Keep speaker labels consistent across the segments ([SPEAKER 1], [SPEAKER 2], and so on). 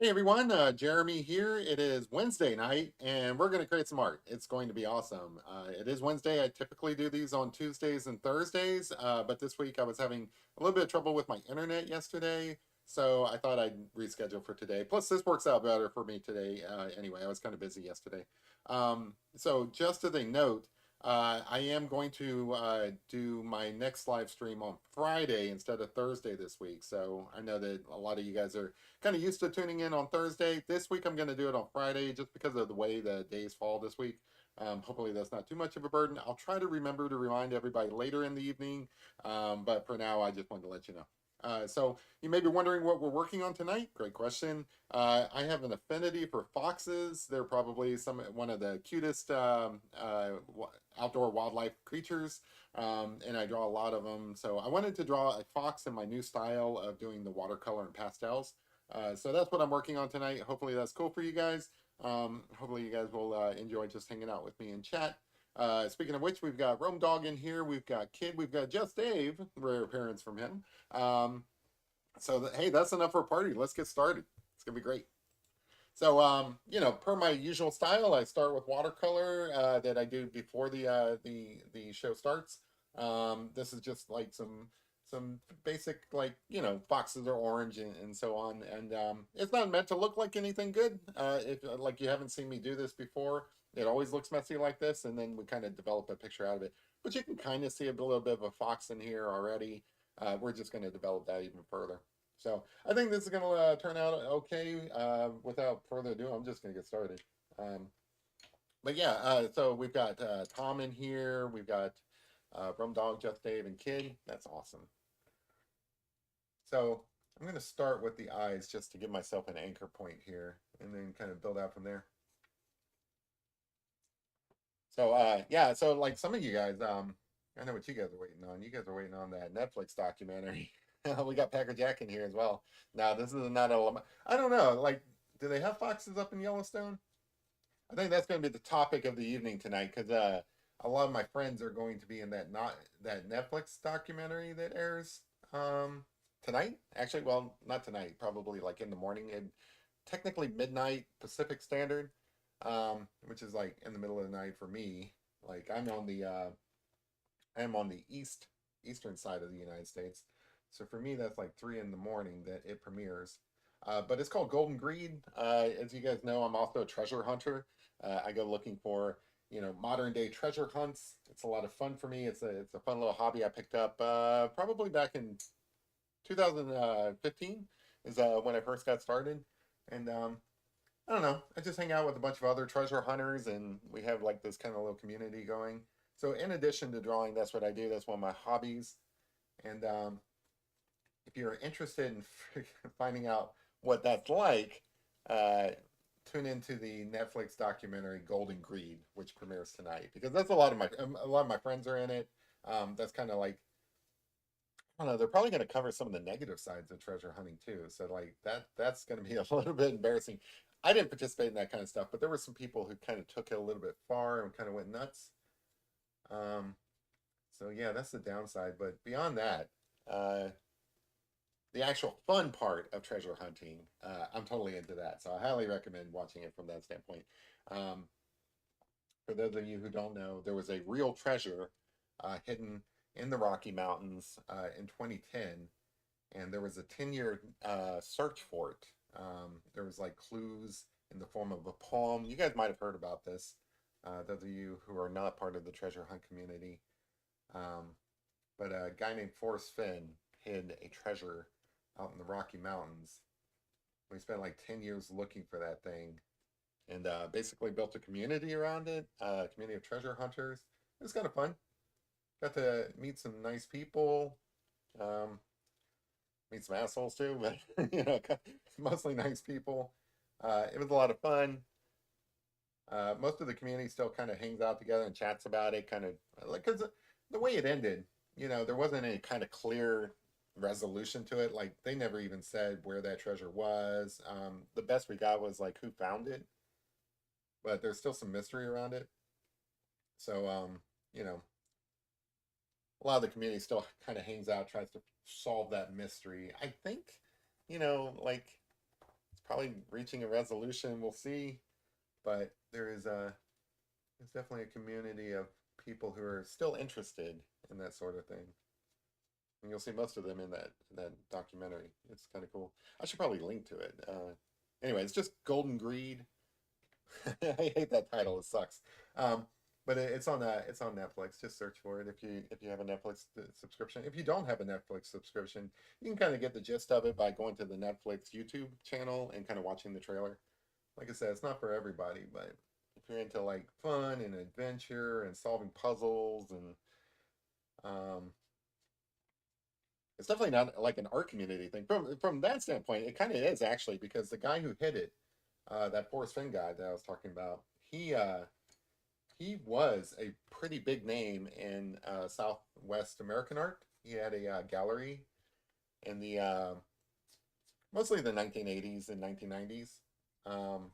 [SPEAKER 1] Hey everyone, Jeremy here. It is Wednesday night and we're going to create some art. It's going to be awesome. It is Wednesday. I typically do these on Tuesdays and Thursdays, but this week I was having a little bit of trouble with my internet yesterday, so I thought I'd reschedule for today. Plus, this works out better for me today anyway. I was kind of busy yesterday. So, just as a note, I am going to do my next live stream on Friday instead of Thursday this week. So, I know that a lot of you guys are kind of used to tuning in on Thursday. This week I'm going to do it on Friday just because of the way the days fall this week. Hopefully that's not too much of a burden. I'll try to remember to remind everybody later in the evening, but for now I just wanted to let you know. So you may be wondering what we're working on tonight. Great question. I have an affinity for foxes. They're probably one of the cutest outdoor wildlife creatures, and I draw a lot of them. So I wanted to draw a fox in my new style of doing the watercolor and pastels. So that's what I'm working on tonight. Hopefully that's cool for you guys. Hopefully you guys will enjoy just hanging out with me in chat. Speaking of which, we've got Rome Dog in here. We've got Kid. We've got Just Dave. Rare appearance from him. Hey, that's enough for a party. Let's get started. It's gonna be great. So, per my usual style, I start with watercolor that I do before the show starts. This is just like some basic foxes are orange and so on, and it's not meant to look like anything good. If like you haven't seen me do this before, it always looks messy like this, and then we kind of develop a picture out of it. But you can kind of see a little bit of a fox in here already. We're just going to develop that even further. So I think this is going to turn out okay. Without further ado, I'm just going to get started. Um, but yeah, so we've got Tom in here. We've got Rum Dog, Jeff, Dave, and Kid. That's awesome. So I'm going to start with the eyes just to give myself an anchor point here and then kind of build out from there. So yeah, so like some of you guys, I know what you guys are waiting on. You guys are waiting on that Netflix documentary. We got Packer Jack in here as well. Now this is not a, I don't know, like, do they have foxes up in Yellowstone? I think that's going to be the topic of the evening tonight because a lot of my friends are going to be in that Netflix documentary that airs tonight. Actually, well, not tonight. Probably like in the morning. And technically midnight Pacific Standard, which is like in the middle of the night for me. Like I'm on the eastern side of the United States, so for me that's like 3 in the morning that it premieres. But it's called Golden Greed. As you guys know, I'm also a treasure hunter. I go looking for modern day treasure hunts. It's a lot of fun for me. It's a fun little hobby I picked up probably back in 2015 is when I first got started, and I don't know. I just hang out with a bunch of other treasure hunters, and we have like this kind of little community going. So in addition to drawing, that's what I do. That's one of my hobbies. And if you're interested in finding out what that's like, uh, tune into the Netflix documentary Golden Greed, which premieres tonight. Because that's a lot of my friends are in it. That's kind of like, I don't know. They're probably going to cover some of the negative sides of treasure hunting too. So like that's going to be a little bit embarrassing. I didn't participate in that kind of stuff, but there were some people who kind of took it a little bit far and kind of went nuts. Um, so yeah, that's the downside. But beyond that, uh, the actual fun part of treasure hunting, I'm totally into that. So I highly recommend watching it from that standpoint. Um, for those of you who don't know, there was a real treasure hidden in the Rocky Mountains in 2010, and there was a 10-year search for it. There was like clues in the form of a poem. You guys might have heard about this. Those of you who are not part of the treasure hunt community. Um, but a guy named Forrest Finn hid a treasure out in the Rocky Mountains. We spent like 10 years looking for that thing and basically built a community around it, a community of treasure hunters. It was kind of fun. Got to meet some nice people, um, meet some assholes too, but mostly nice people. It was a lot of fun. Most of the community still kind of hangs out together and chats about it, kind of like because the way it ended, there wasn't any kind of clear resolution to it. Like they never even said where that treasure was. The best we got was like who found it, but there's still some mystery around it. So, a lot of the community still kind of hangs out, tries to solve that mystery. I think, like probably reaching a resolution. We'll see. But there's definitely a community of people who are still interested in that sort of thing. And you'll see most of them in that documentary. It's kind of cool. I should probably link to it. Anyway, it's just Golden Greed. I hate that title. It sucks. Um, but it's on Netflix. Just search for it if you have a Netflix subscription. If you don't have a Netflix subscription, you can kind of get the gist of it by going to the Netflix YouTube channel and kind of watching the trailer. Like I said, it's not for everybody, but if you're into like fun and adventure and solving puzzles and um, it's definitely not like an art community thing. From that standpoint, it kind of is actually because the guy who hit it, that Forrest Finn guy that I was talking about, he was a pretty big name in Southwest American art. He had a gallery in the mostly the 1980s and 1990s. Um,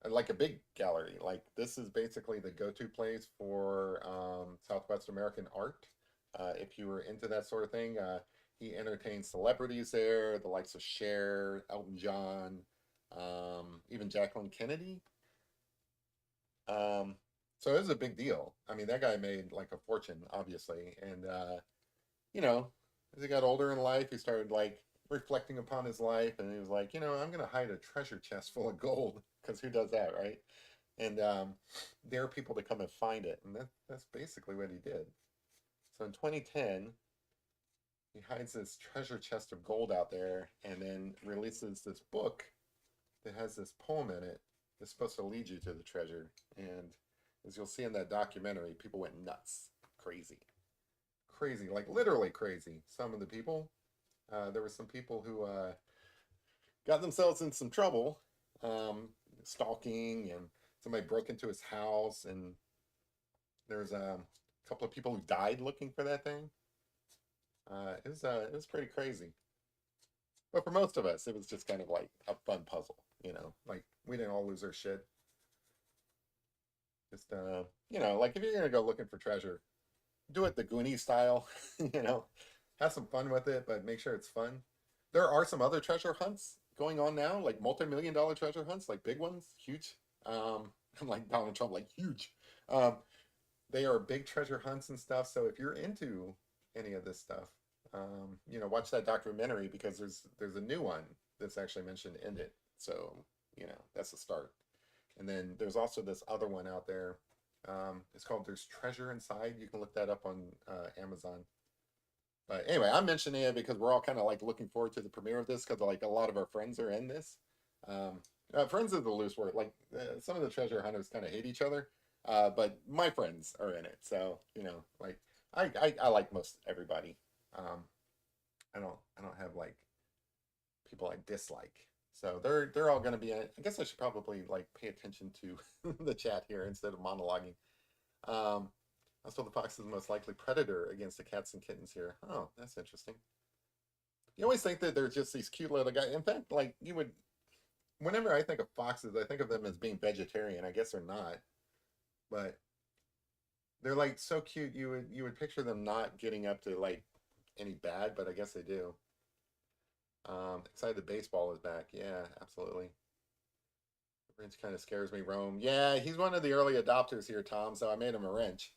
[SPEAKER 1] like a big gallery. Like this is basically the go-to place for Southwest American art. If you were into that sort of thing, he entertained celebrities there, the likes of Cher, Elton John, even Jacqueline Kennedy. Um, so it was a big deal. I mean, that guy made like a fortune, obviously, and you know, as he got older in life, he started like reflecting upon his life, and he was like, I'm gonna hide a treasure chest full of gold because who does that, right? And there are people that come and find it, and that's basically what he did. So in 2010, he hides this treasure chest of gold out there, and then releases this book that has this poem in it that's supposed to lead you to the treasure. And as you'll see in that documentary, people went nuts, crazy, crazy, like literally crazy. Some of the people, there were some people who got themselves in some trouble, stalking, and somebody broke into his house, and there's a couple of people who died looking for that thing. It was pretty crazy. But for most of us, it was just kind of like a fun puzzle, like we didn't all lose our shit. Just like if you're gonna go looking for treasure, do it the Goonie style, you know, have some fun with it, but make sure it's fun. There are some other treasure hunts going on now, like multi-million dollar treasure hunts, like big ones, huge. I'm like Donald Trump, like huge. Um, they are big treasure hunts and stuff. So if you're into any of this stuff, watch that documentary because there's a new one that's actually mentioned in it. So, that's a start. And then there's also this other one out there. It's called There's Treasure Inside. You can look that up on Amazon. But anyway, I'm mentioning it because we're all kind of like looking forward to the premiere of this because like a lot of our friends are in this. Friends is the loose word. Like some of the treasure hunters kind of hate each other, but my friends are in it. So like I like most everybody. Um, I don't have like people I dislike. So they're all going to be in it. I guess I should probably like pay attention to the chat here instead of monologuing. Also, the fox is the most likely predator against the cats and kittens here. Oh, that's interesting. You always think that they're just these cute little guys. In fact, like whenever I think of foxes, I think of them as being vegetarian. I guess they're not, but they're like so cute. You would picture them not getting up to like any bad, but I guess they do. Excited the baseball is back. Yeah, absolutely. Wrench kind of scares me, Rome. Yeah, he's one of the early adopters here, Tom, so I made him a wrench.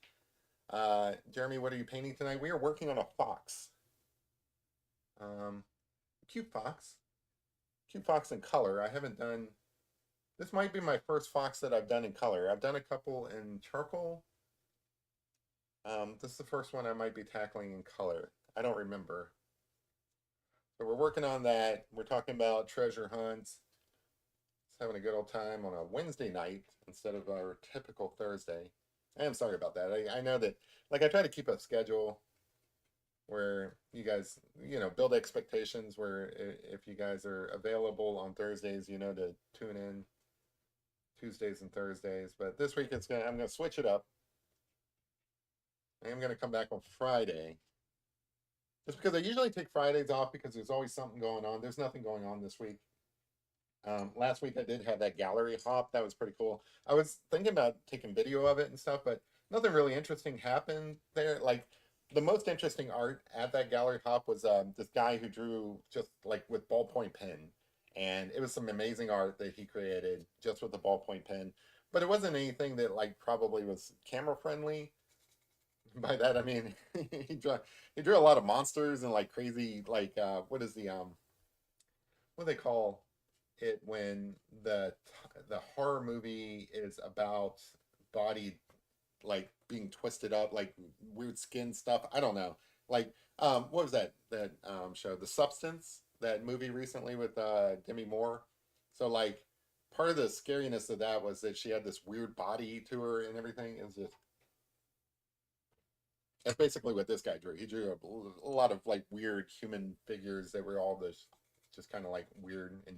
[SPEAKER 1] Jeremy, what are you painting tonight? We are working on a fox. Um, cute fox. Cute fox in color. I haven't done, this might be my first fox that I've done in color. I've done a couple in charcoal. This is the first one I might be tackling in color. I don't remember. So we're working on that. We're talking about treasure hunts. Just having a good old time on a Wednesday night instead of our typical Thursday. I am sorry about that. I know that, like, I try to keep a schedule where you guys, build expectations where if you guys are available on Thursdays, to tune in Tuesdays and Thursdays. But this week I'm gonna switch it up. I am gonna come back on Friday. Just because I usually take Fridays off because there's always something going on. There's nothing going on this week. Last week I did have that gallery hop. That was pretty cool. I was thinking about taking video of it and stuff, but nothing really interesting happened there. Like the most interesting art at that gallery hop was this guy who drew just like with ballpoint pen, and it was some amazing art that he created just with the ballpoint pen. But it wasn't anything that like probably was camera friendly. By that I mean he drew a lot of monsters and like crazy like what is the what do they call it when the horror movie is about body like being twisted up, like weird skin stuff. I don't know. Like, what was that show, The Substance? That movie recently with Demi Moore. So like, part of the scariness of that was that she had this weird body to her and everything. It's just that's basically what this guy drew. He drew a lot of like weird human figures that were all this just kind of like weird and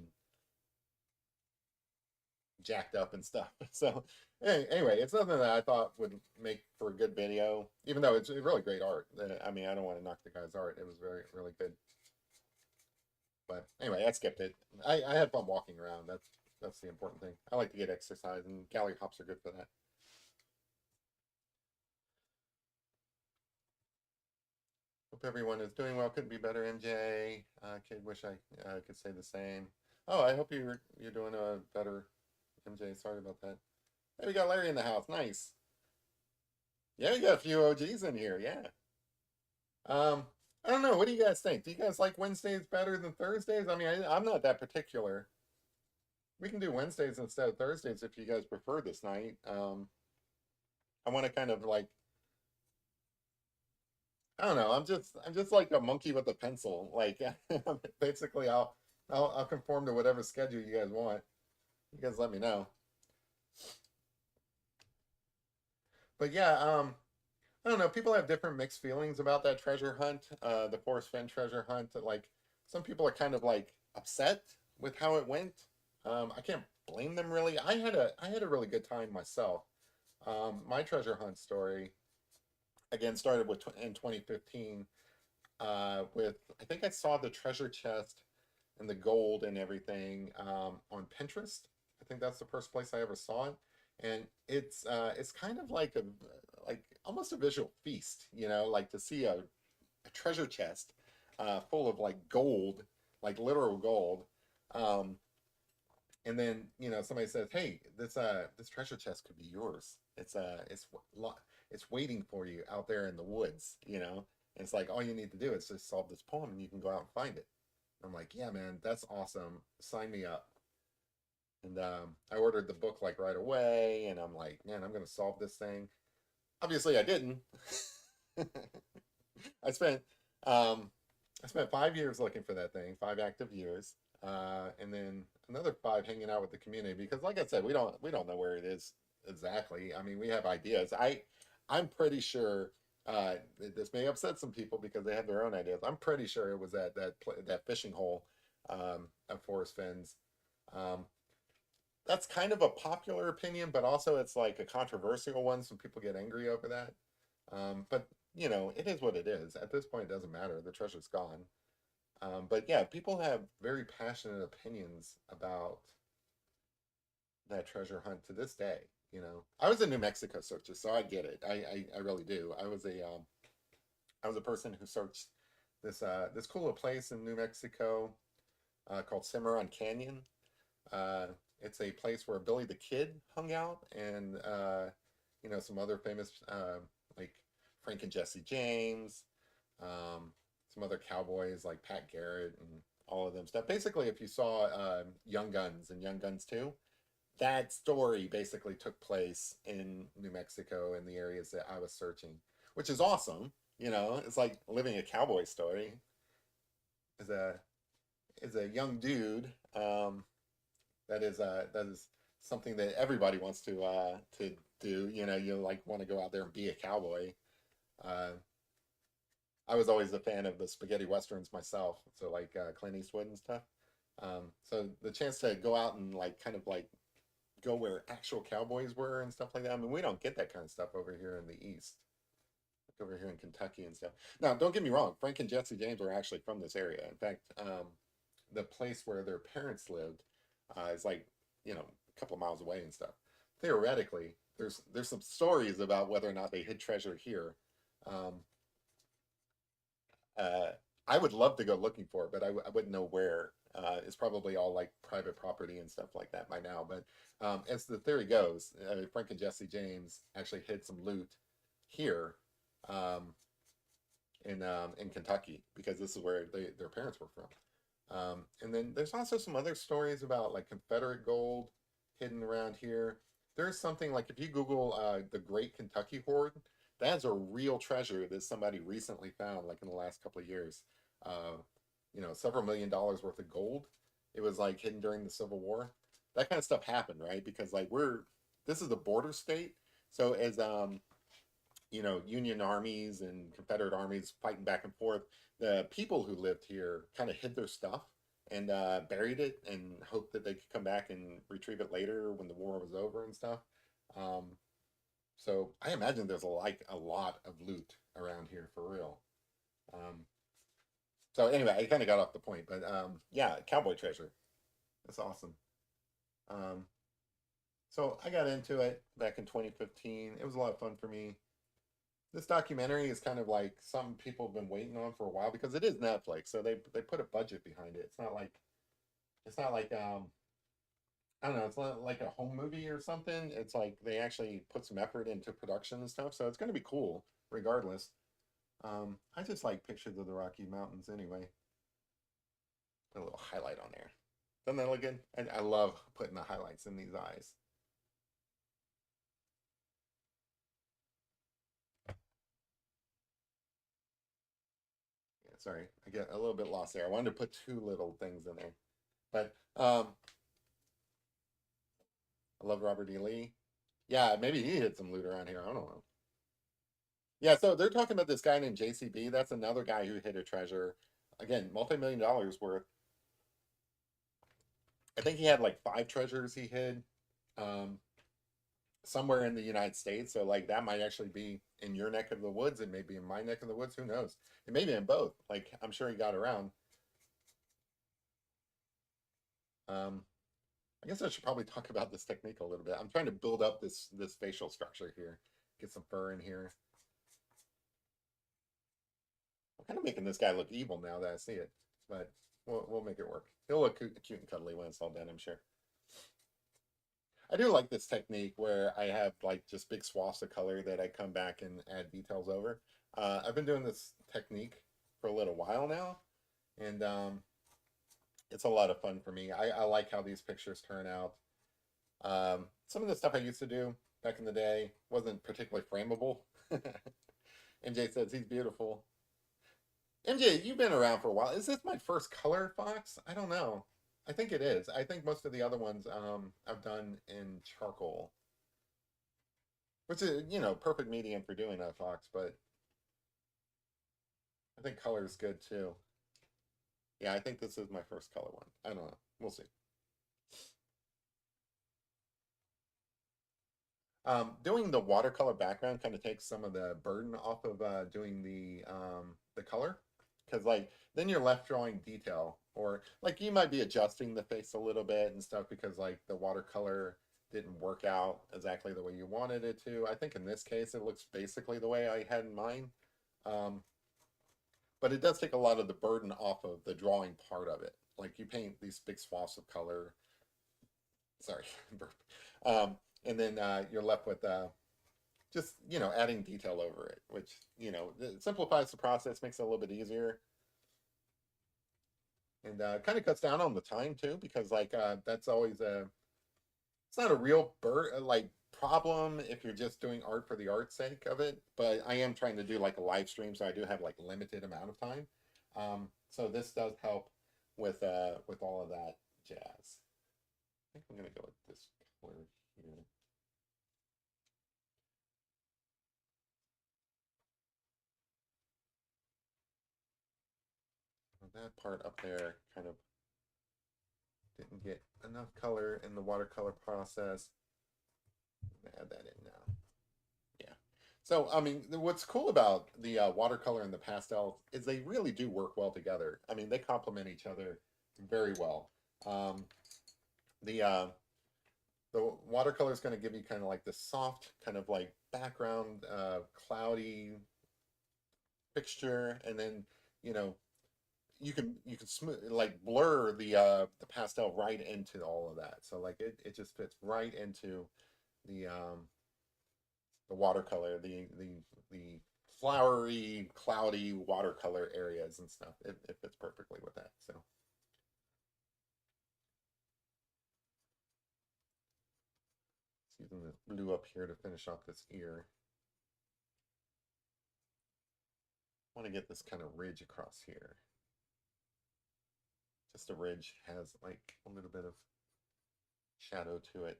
[SPEAKER 1] jacked up and stuff. So anyway, it's something that I thought would make for a good video, even though it's really great art. I mean, I don't want to knock the guy's art. It was very, really good. But anyway, I skipped it. I had fun walking around. That's the important thing. I like to get exercise, and gallery hops are good for that. Hope everyone is doing well. Couldn't be better, MJ. Kid, wish I could say the same. Oh, I hope you're doing a better, MJ. Sorry about that. Hey, we got Larry in the house. Nice. Yeah, we got a few OGs in here. Yeah. I don't know. What do you guys think? Do you guys like Wednesdays better than Thursdays? I mean, I'm not that particular. We can do Wednesdays instead of Thursdays if you guys prefer this night. I want to kind of like, I don't know. I'm just like a monkey with a pencil. Like, basically, I'll conform to whatever schedule you guys want. You guys let me know. But yeah, I don't know. People have different mixed feelings about that treasure hunt, the Forrest Fenn treasure hunt. Like some people are kind of like upset with how it went. I can't blame them really. I had a really good time myself. My treasure hunt story again started with in 2015 with I think I saw the treasure chest and the gold and everything on Pinterest. I think that's the first place I ever saw it, and it's kind of like almost a visual feast, like to see a treasure chest full of like gold, like literal gold. Um, and then somebody says, "Hey, this treasure chest could be yours. It's waiting for you out there in the woods." And it's like all you need to do is just solve this poem, and you can go out and find it. I'm like, "Yeah, man, that's awesome. Sign me up." And I ordered the book like right away, and I'm like, "Man, I'm gonna solve this thing." Obviously, I didn't. I spent um, I spent 5 years looking for that thing, 5 active years, and then another five hanging out with the community because, like I said, we don't know where it is exactly. I mean, we have ideas. I'm pretty sure this may upset some people because they have their own ideas. I'm pretty sure it was that fishing hole at Forest Fens. Um, that's kind of a popular opinion, but also it's like a controversial one. Some people get angry over that. But it is what it is. At this point, it doesn't matter. The treasure's gone. But yeah, people have very passionate opinions about that treasure hunt to this day. I was in New Mexico searches, so I get it. I really do. I was a person who searched this cool little place in New Mexico called Cimarron Canyon. Uh, it's a place where Billy the Kid hung out, and some other famous like Frank and Jesse James, some other cowboys like Pat Garrett and all of them stuff. Basically, if you saw Young Guns and Young Guns 2, that story basically took place in New Mexico in the areas that I was searching, which is awesome. It's like living a cowboy story. As a young dude, that is something that everybody wants to do. You like want to go out there and be a cowboy. Uh, I was always a fan of the spaghetti westerns myself, so like Clint Eastwood and stuff. So the chance to go out and like kind of like go where actual cowboys were and stuff like that. I mean, we don't get that kind of stuff over here in the East, like over here in Kentucky and stuff. Now, don't get me wrong. Frank and Jesse James are actually from this area. In fact, the place where their parents lived is like a couple of miles away and stuff. Theoretically, there's some stories about whether or not they hid treasure here. Um, uh, I would love to go looking for it, but I wouldn't know where. It's probably all like private property and stuff like that by now. But as the theory goes, Frank and Jesse James actually hid some loot here um, in Kentucky because this is where their parents were from. And then there's also some other stories about like Confederate gold hidden around here. There's something like if you Google the Great Kentucky Hoard, that's a real treasure that somebody recently found, like in the last couple of years. Uh, several $1 million worth of gold. It was like hidden during the Civil War. That kind of stuff happened, right? Because like this is a border state, so as Union armies and Confederate armies fighting back and forth, the people who lived here kind of hid their stuff and buried it and hoped that they could come back and retrieve it later when the war was over and stuff. Um, so I imagine there's a lot of loot around here for real. Um, so anyway, I kind of got off the point, but yeah, cowboy treasure. That's awesome. Um, so I got into it back in 2015. It was a lot of fun for me. This documentary is kind of like something people have been waiting on for a while because it is Netflix, so they put a budget behind it. It's not like I don't know, it's not like a home movie or something. It's like they actually put some effort into production and stuff, so it's going to be cool regardless. I just like pictures of the Rocky Mountains anyway. Put a little highlight on there. Doesn't that look good? I love putting the highlights in these eyes. Yeah, sorry, I get a little bit lost there. I wanted to put two little things in there, but I love Robert E. Lee. Yeah, maybe he hid some loot around here. I don't know. Yeah, so they're talking about this guy named JCB. That's another guy who hid a treasure. Again, multi-million dollars worth. I think he had like five treasures he hid um, somewhere in the United States. So like that might actually be in your neck of the woods. It may be in my neck of the woods. Who knows? It may be in both. Like I'm sure he got around. Um, I guess I should probably talk about this technique a little bit. I'm trying to build up this facial structure here. Get some fur in here. I'm kind of making this guy look evil now that I see it, but we'll make it work. He'll look cute and cuddly when it's all done, I'm sure. I do like this technique where I have like just big swaths of color that I come back and add details over. I've been doing this technique for a little while now, and it's a lot of fun for me. I like how these pictures turn out. Some of the stuff I used to do back in the day wasn't particularly frameable. MJ says he's beautiful. MJ, you've been around for a while. Is this my first color fox? I don't know. I think it is. I think most of the other ones I've done in charcoal, which is, perfect medium for doing a fox, but I think color is good too. Yeah, I think this is my first color one. I don't know. We'll see. Doing the watercolor background kind of takes some of the burden off of doing the color, because like then you're left drawing detail, or like you might be adjusting the face a little bit and stuff because like the watercolor didn't work out exactly the way you wanted it to. I think in this case it looks basically the way I had in mind, um, but it does take a lot of the burden off of the drawing part of it. Like you paint these big swaths of color. Sorry, burp. And then you're left with just adding detail over it, which it simplifies the process, makes it a little bit easier, and kind of cuts down on the time too, because like that's always a it's not a real like problem if you're just doing art for the art's sake of it, but I am trying to do like a live stream, so I do have like limited amount of time. So this does help with all of that jazz. I think I'm gonna go with this color here. That part up there kind of didn't get enough color in the watercolor process. I'm gonna add that in now. Yeah. So, I mean, what's cool about the watercolor and the pastel is they really do work well together. I mean, they complement each other very well. Um, the uh, the watercolor is going to give you kind of like the soft, kind of like background, cloudy picture, and then you know you can smooth like blur the pastel right into all of that. So like it just fits right into the watercolor, the flowery, cloudy watercolor areas and stuff. It fits perfectly with that. So using this blue up here to finish off this ear. I want to get this kind of ridge across here. Just a ridge has like a little bit of shadow to it.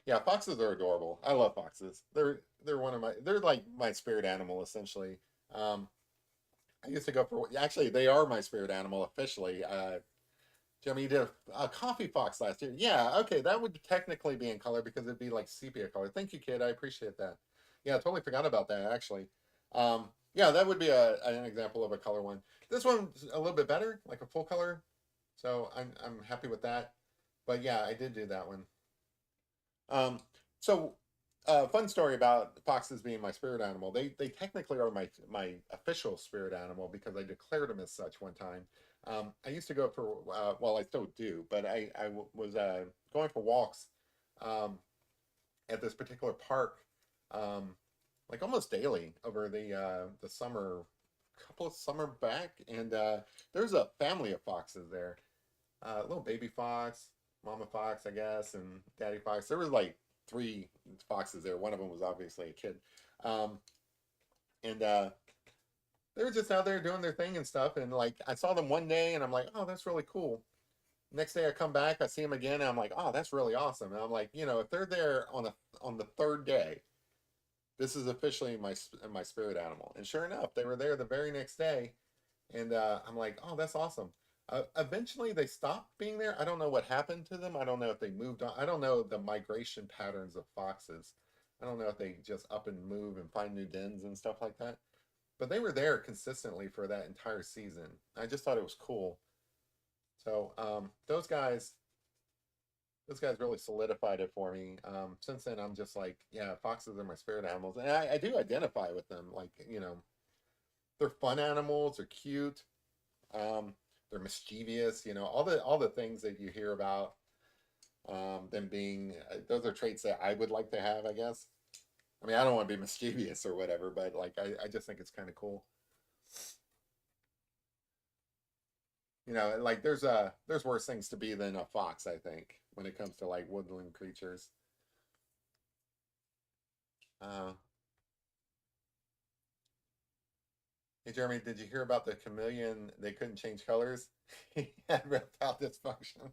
[SPEAKER 1] Yeah, foxes are adorable. I love foxes. They're one of my they're like my spirit animal essentially. Um, I used to go for actually they are my spirit animal officially. Jimmy did a coffee fox last year. Yeah, okay, that would technically be in color because it'd be like sepia color. Thank you, kid. I appreciate that. Yeah, I totally forgot about that actually. Yeah, that would be an example of a color one. This one's a little bit better, like a full color. So I'm happy with that. But yeah, I did do that one. Um, so, fun story about foxes being my spirit animal. They technically are my official spirit animal because I declared them as such one time. I used to go for well, I still do, but was going for walks um, at this particular park, um, like almost daily over the summer, couple of summer back, and there's a family of foxes there, little baby fox, mama fox, I guess, and daddy fox. There was like three foxes there. One of them was obviously a kid, um, and they were just out there doing their thing and stuff. And like I saw them one day, and I'm like, oh, that's really cool. Next day I come back, I see them again, and I'm like, oh, that's really awesome. And I'm like, if they're there on the third day, this is officially my spirit animal. And sure enough, they were there the very next day, and I'm like, oh, that's awesome. Eventually, they stopped being there. I don't know what happened to them. I don't know if they moved on. I don't know the migration patterns of foxes. I don't know if they just up and move and find new dens and stuff like that. But they were there consistently for that entire season. I just thought it was cool. So those guys really solidified it for me. Since then, I'm just like, yeah, foxes are my spirit animals, and I do identify with them. Like, they're fun animals. They're cute. Um, they're mischievous, all the things that you hear about them being. Those are traits that I would like to have, I guess. I mean, I don't want to be mischievous or whatever, but like I just think it's kind of cool. Like there's worse things to be than a fox, I think, when it comes to like woodland creatures. Uh, hey Jeremy, did you hear about the chameleon? They couldn't change colors. He had reptile dysfunction.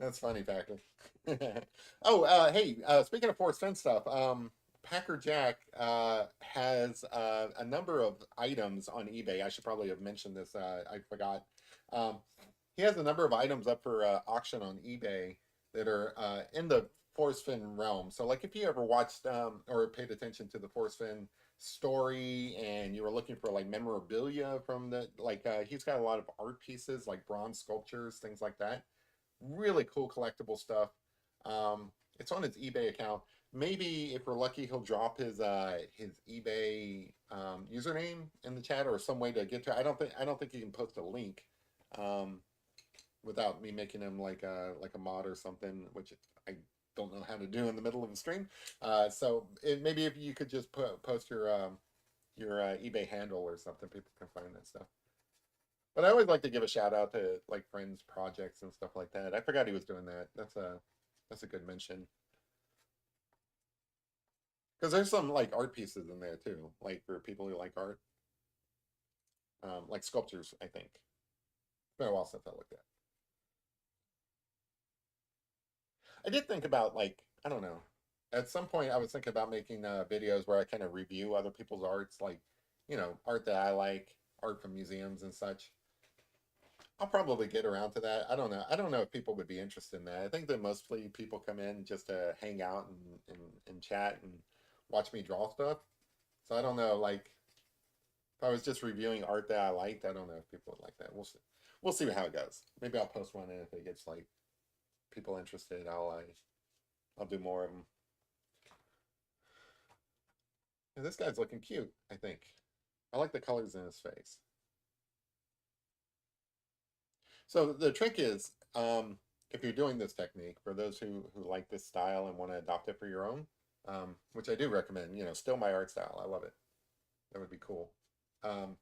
[SPEAKER 1] That's funny, Packer. Oh, hey, speaking of Forrest Fence stuff, Packer Jack has a number of items on eBay. I should probably have mentioned this. I forgot. Um, he has a number of items up for auction on eBay that are in the Forrest Finn realm. So, like, if you ever watched or paid attention to the Forrest Finn story and you were looking for like memorabilia from he's got a lot of art pieces, like bronze sculptures, things like that, really cool collectible stuff. It's on his eBay account. Maybe if we're lucky, he'll drop his eBay username in the chat or some way to get to. I don't think he can post a link um, without me making him like a mod or something, which I don't know how to do in the middle of the stream. Maybe if you could just post your eBay handle or something, people can find that stuff. But I always like to give a shout out to like friends' projects and stuff like that. I forgot he was doing that. That's a good mention. Because there's some like art pieces in there too, like for people who like art, like sculptures. I think it's been a while since I looked at. I did think about like I don't know. At some point, I was thinking about making videos where I kind of review other people's arts, like art that I like, art from museums and such. I'll probably get around to that. I don't know. I don't know if people would be interested in that. I think that mostly people come in just to hang out and chat and watch me draw stuff. So I don't know, like if I was just reviewing art that I liked, I don't know if people would like that. We'll see. We'll see how it goes. Maybe I'll post one, and if it gets like people interested, I'll do more of them. And this guy's looking cute, I think. I like the colors in his face. So the trick is, if you're doing this technique, for those who like this style and want to adopt it for your own, which I do recommend, still my art style. I love it. That would be cool. Um,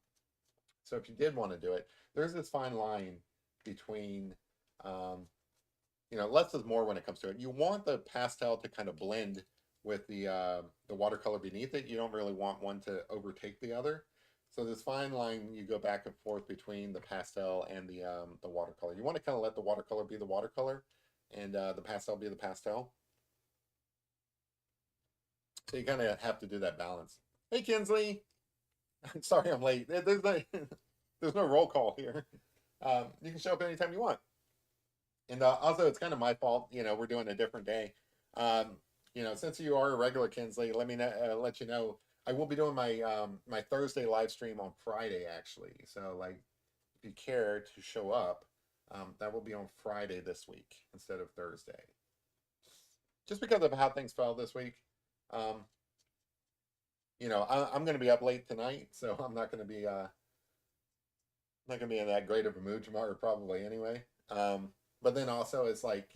[SPEAKER 1] so if you did want to do it, there's this fine line between, um, less is more when it comes to it. You want the pastel to kind of blend with the watercolor beneath it. You don't really want one to overtake the other. So this fine line you go back and forth between the pastel and the watercolor. You want to kind of let the watercolor be the watercolor, and the pastel be the pastel. So you kind of have to do that balance. Hey Kinsley, sorry I'm late. There's no roll call here. You can show up anytime you want. And also, it's kind of my fault. We're doing a different day. Um, since you are a regular Kinsley, let you know I will be doing my Thursday live stream on Friday actually. So like, if you care to show up, that will be on Friday this week instead of Thursday. Just because of how things fell this week. Um, I'm going to be up late tonight, so I'm not gonna be in that great of a mood tomorrow, probably anyway. But then also it's like,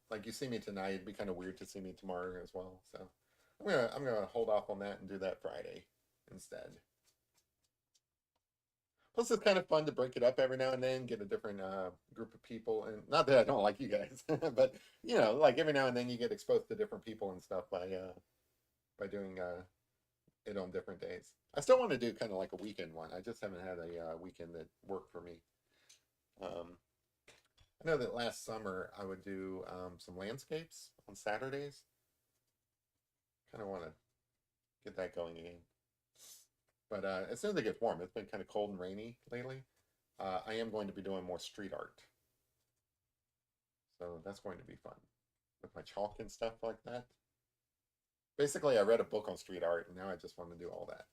[SPEAKER 1] like you see me tonight, it'd be kind of weird to see me tomorrow as well. So I'm gonna hold off on that and do that Friday instead. Plus, it's kind of fun to break it up every now and then, get a different group of people, and not that I don't like you guys, but like every now and then you get exposed to different people and stuff by doing it on different days. I still want to do kind of like a weekend one. I just haven't had a weekend that worked for me. Um, I know that last summer I would do some landscapes on Saturdays. Kind of want to get that going again. But as soon as it gets warm, it's been kind of cold and rainy lately. I am going to be doing more street art. So that's going to be fun with my chalk and stuff like that. Basically, I read a book on street art and now I just want to do all that.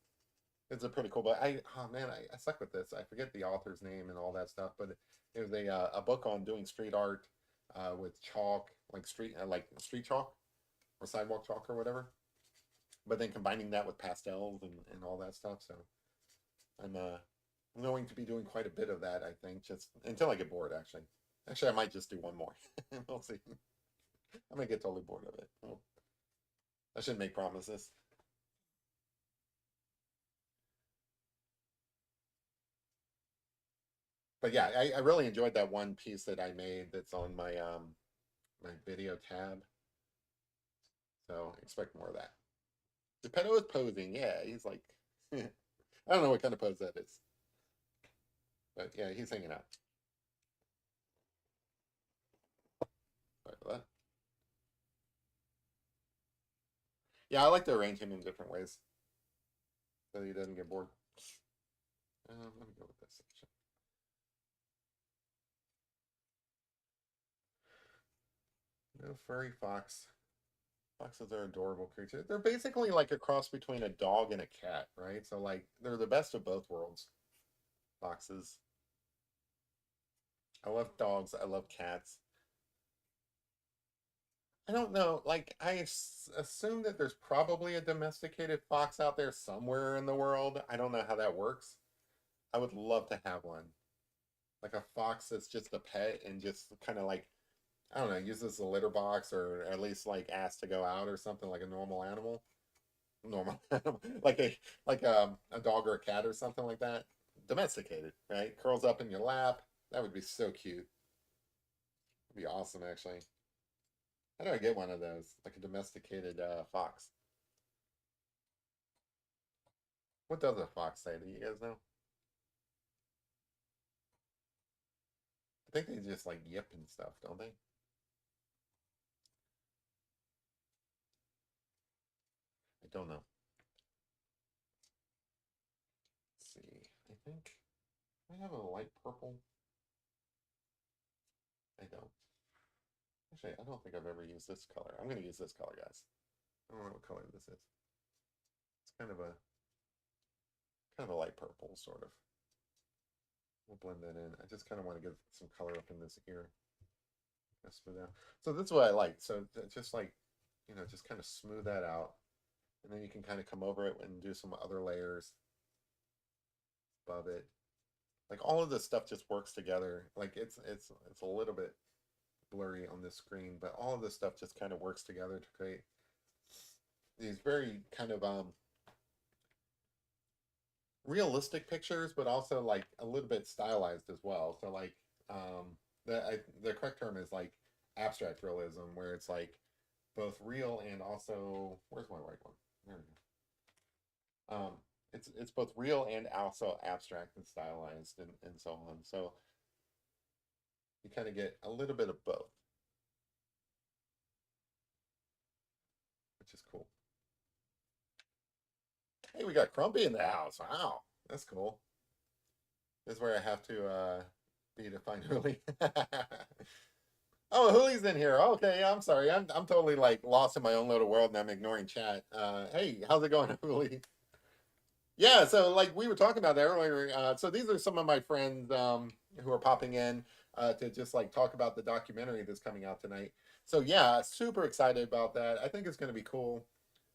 [SPEAKER 1] It's a pretty cool book. Oh man, I suck with this. I forget the author's name and all that stuff, but it was a book on doing street art with chalk, like street chalk or sidewalk chalk or whatever. But then combining that with pastels and all that stuff. So I'm going to be doing quite a bit of that, I think, just until I get bored. Actually, I might just do one more. We'll see. I might get totally bored of it. Well, I shouldn't make promises. But yeah, I really enjoyed that one piece that I made that's on my video tab. So expect more of that. Geppetto is posing. Yeah, he's like, I don't know what kind of pose that is, but yeah, he's hanging out. Sorry for that. Yeah, I like to arrange him in different ways so he doesn't get bored. Let me go with this section. No furry fox. Foxes are adorable creatures. They're basically like a cross between a dog and a cat, right? So like they're the best of both worlds. Foxes. I love dogs. I love cats. I don't know. Like assume that there's probably a domesticated fox out there somewhere in the world. I don't know how that works. I would love to have one. Like a fox that's just a pet and just kind of like, I don't know, use this as a litter box or at least like asked to go out or something like a normal animal. Normal animal. Like a dog or a cat or something like that. Domesticated, right? Curls up in your lap. That would be so cute. It'd be awesome actually. How do I get one of those? Like a domesticated fox. What does a fox say? Do you guys know? I think they just like yip and stuff, don't they? I don't know. Let's see. I think I have a light purple. I don't. Actually, I don't think I've ever used this color. I'm going to use this color, guys. I don't know what color this is. It's kind of a light purple, sort of. We'll blend that in. I just kind of want to get some color up in this ear. Smooth out. So this is what I like. So just like, just kind of smooth that out. And then you can kind of come over it and do some other layers above it. Like all of this stuff just works together. Like it's a little bit blurry on this screen, but all of this stuff just kind of works together to create these very kind of realistic pictures, but also like a little bit stylized as well. So like the correct term is like abstract realism, where it's like both real and also where's my right one? There we go. It's both real and also abstract and stylized and so on. So you kind of get a little bit of both, which is cool. Hey, we got Crumpy in the house. Wow, that's cool. This is where I have to be to find Huli. Oh, Huli's in here. Okay, I'm sorry. I'm totally like lost in my own little world and I'm ignoring chat. Hey, how's it going, Huli? Yeah, so like we were talking about that earlier. So these are some of my friends who are popping in to just like talk about the documentary that's coming out tonight. So yeah, super excited about that. I think it's going to be cool.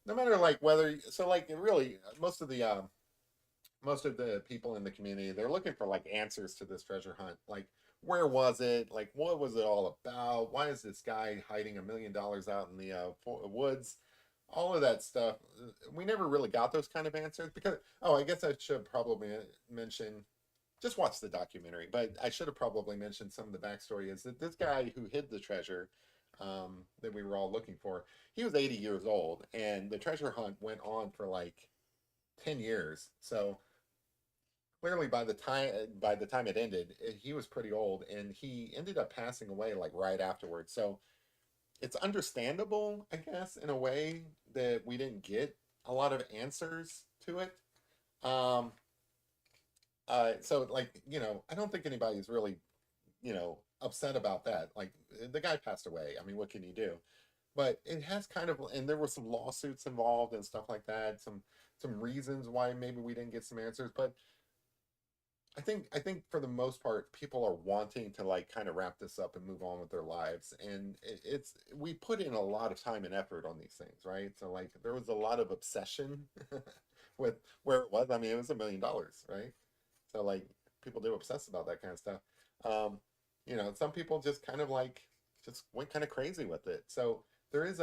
[SPEAKER 1] No matter like whether so like really most of the people in the community, they're looking for like answers to this treasure hunt. Like, where was it? Like, what was it all about? Why is this guy hiding $1 million out in the woods? All of that stuff. We never really got those kind of answers because, oh, I guess I should probably mention, just watch the documentary, but I should have probably mentioned some of the backstory is that this guy who hid the treasure that we were all looking for, he was 80 years old and the treasure hunt went on for like 10 years. So clearly by the time it ended, he was pretty old and he ended up passing away like right afterwards. So it's understandable, I guess, in a way that we didn't get a lot of answers to it. Um, so like, I don't think anybody's really, upset about that. Like the guy passed away. I mean, what can you do? But it has kind of, and there were some lawsuits involved and stuff like that. Some reasons why maybe we didn't get some answers, but I think for the most part, people are wanting to like kind of wrap this up and move on with their lives, and it's we put in a lot of time and effort on these things, right? So like there was a lot of obsession with where it was. I mean, it was $1 million, right? So like people do obsess about that kind of stuff. Um, some people just kind of like just went kind of crazy with it. So there is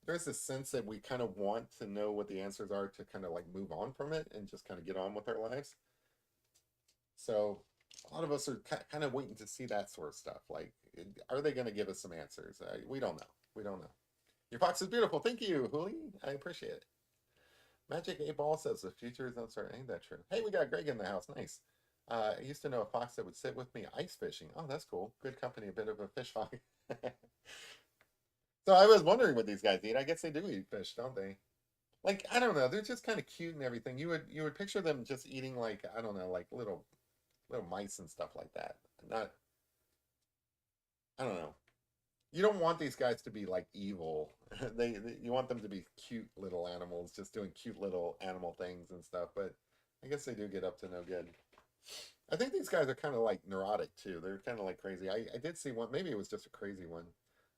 [SPEAKER 1] there's this sense that we kind of want to know what the answers are to kind of like move on from it and just kind of get on with our lives. So a lot of us are kind of waiting to see that sort of stuff. Like, are they going to give us some answers? We don't know. We don't know. Your fox is beautiful. Thank you, Huli. I appreciate it. Magic 8 Ball says the future is uncertain. Ain't that true? Hey, we got Greg in the house. Nice. I used to know a fox that would sit with me ice fishing. Oh, that's cool. Good company, a bit of a fish hog. So I was wondering what these guys eat. I guess they do eat fish, don't they? Like, I don't know. They're just kind of cute and everything. You would picture them just eating like, I don't know, like little mice and stuff like that. Not, I don't know. You don't want these guys to be like evil. You want them to be cute little animals, just doing cute little animal things and stuff. But I guess they do get up to no good. I think these guys are kind of like neurotic too. They're kind of like crazy. I did see one. Maybe it was just a crazy one,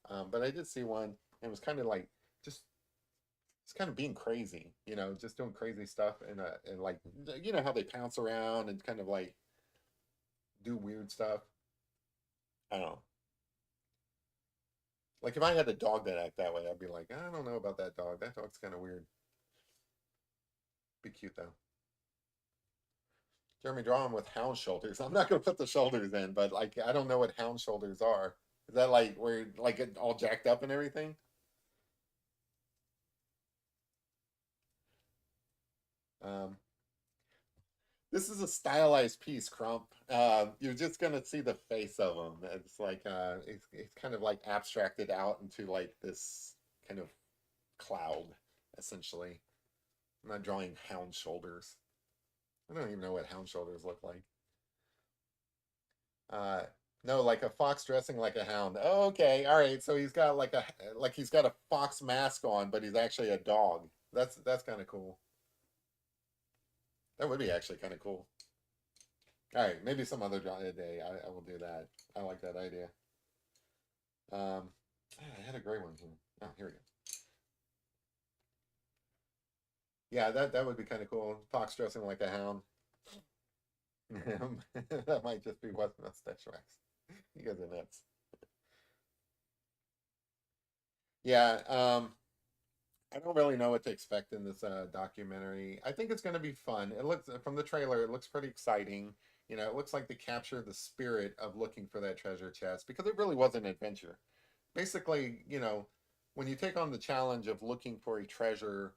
[SPEAKER 1] but I did see one. And it was kind of like just it's kind of being crazy, just doing crazy stuff and like how they pounce around and kind of like do weird stuff. I don't know. Like if I had a dog that act that way, I'd be like, I don't know about that dog. That dog's kind of weird. Be cute though. Jeremy, draw him with hound shoulders. I'm not gonna put the shoulders in, but like I don't know what hound shoulders are. Is that like where like it all jacked up and everything? Um, this is a stylized piece, Crump. You're just gonna see the face of him. It's like it's kind of like abstracted out into like this kind of cloud, essentially. I'm not drawing hound shoulders. I don't even know what hound shoulders look like. Uh, no, like a fox dressing like a hound. Oh, okay, all right. So he's got like he's got a fox mask on, but he's actually a dog. That's kind of cool. That would be actually kind of cool. All right, maybe some other day I will do that. I like that idea. I had a great one here. Oh, here we go. Yeah, that would be kind of cool. Fox dressing like a hound. That might just be what mustache wax. You guys are nuts. Yeah, I don't really know what to expect in this documentary. I think it's going to be fun. It looks from the trailer, it looks pretty exciting. You know, it looks like they capture the spirit of looking for that treasure chest because it really was an adventure. Basically, you know, when you take on the challenge of looking for a treasure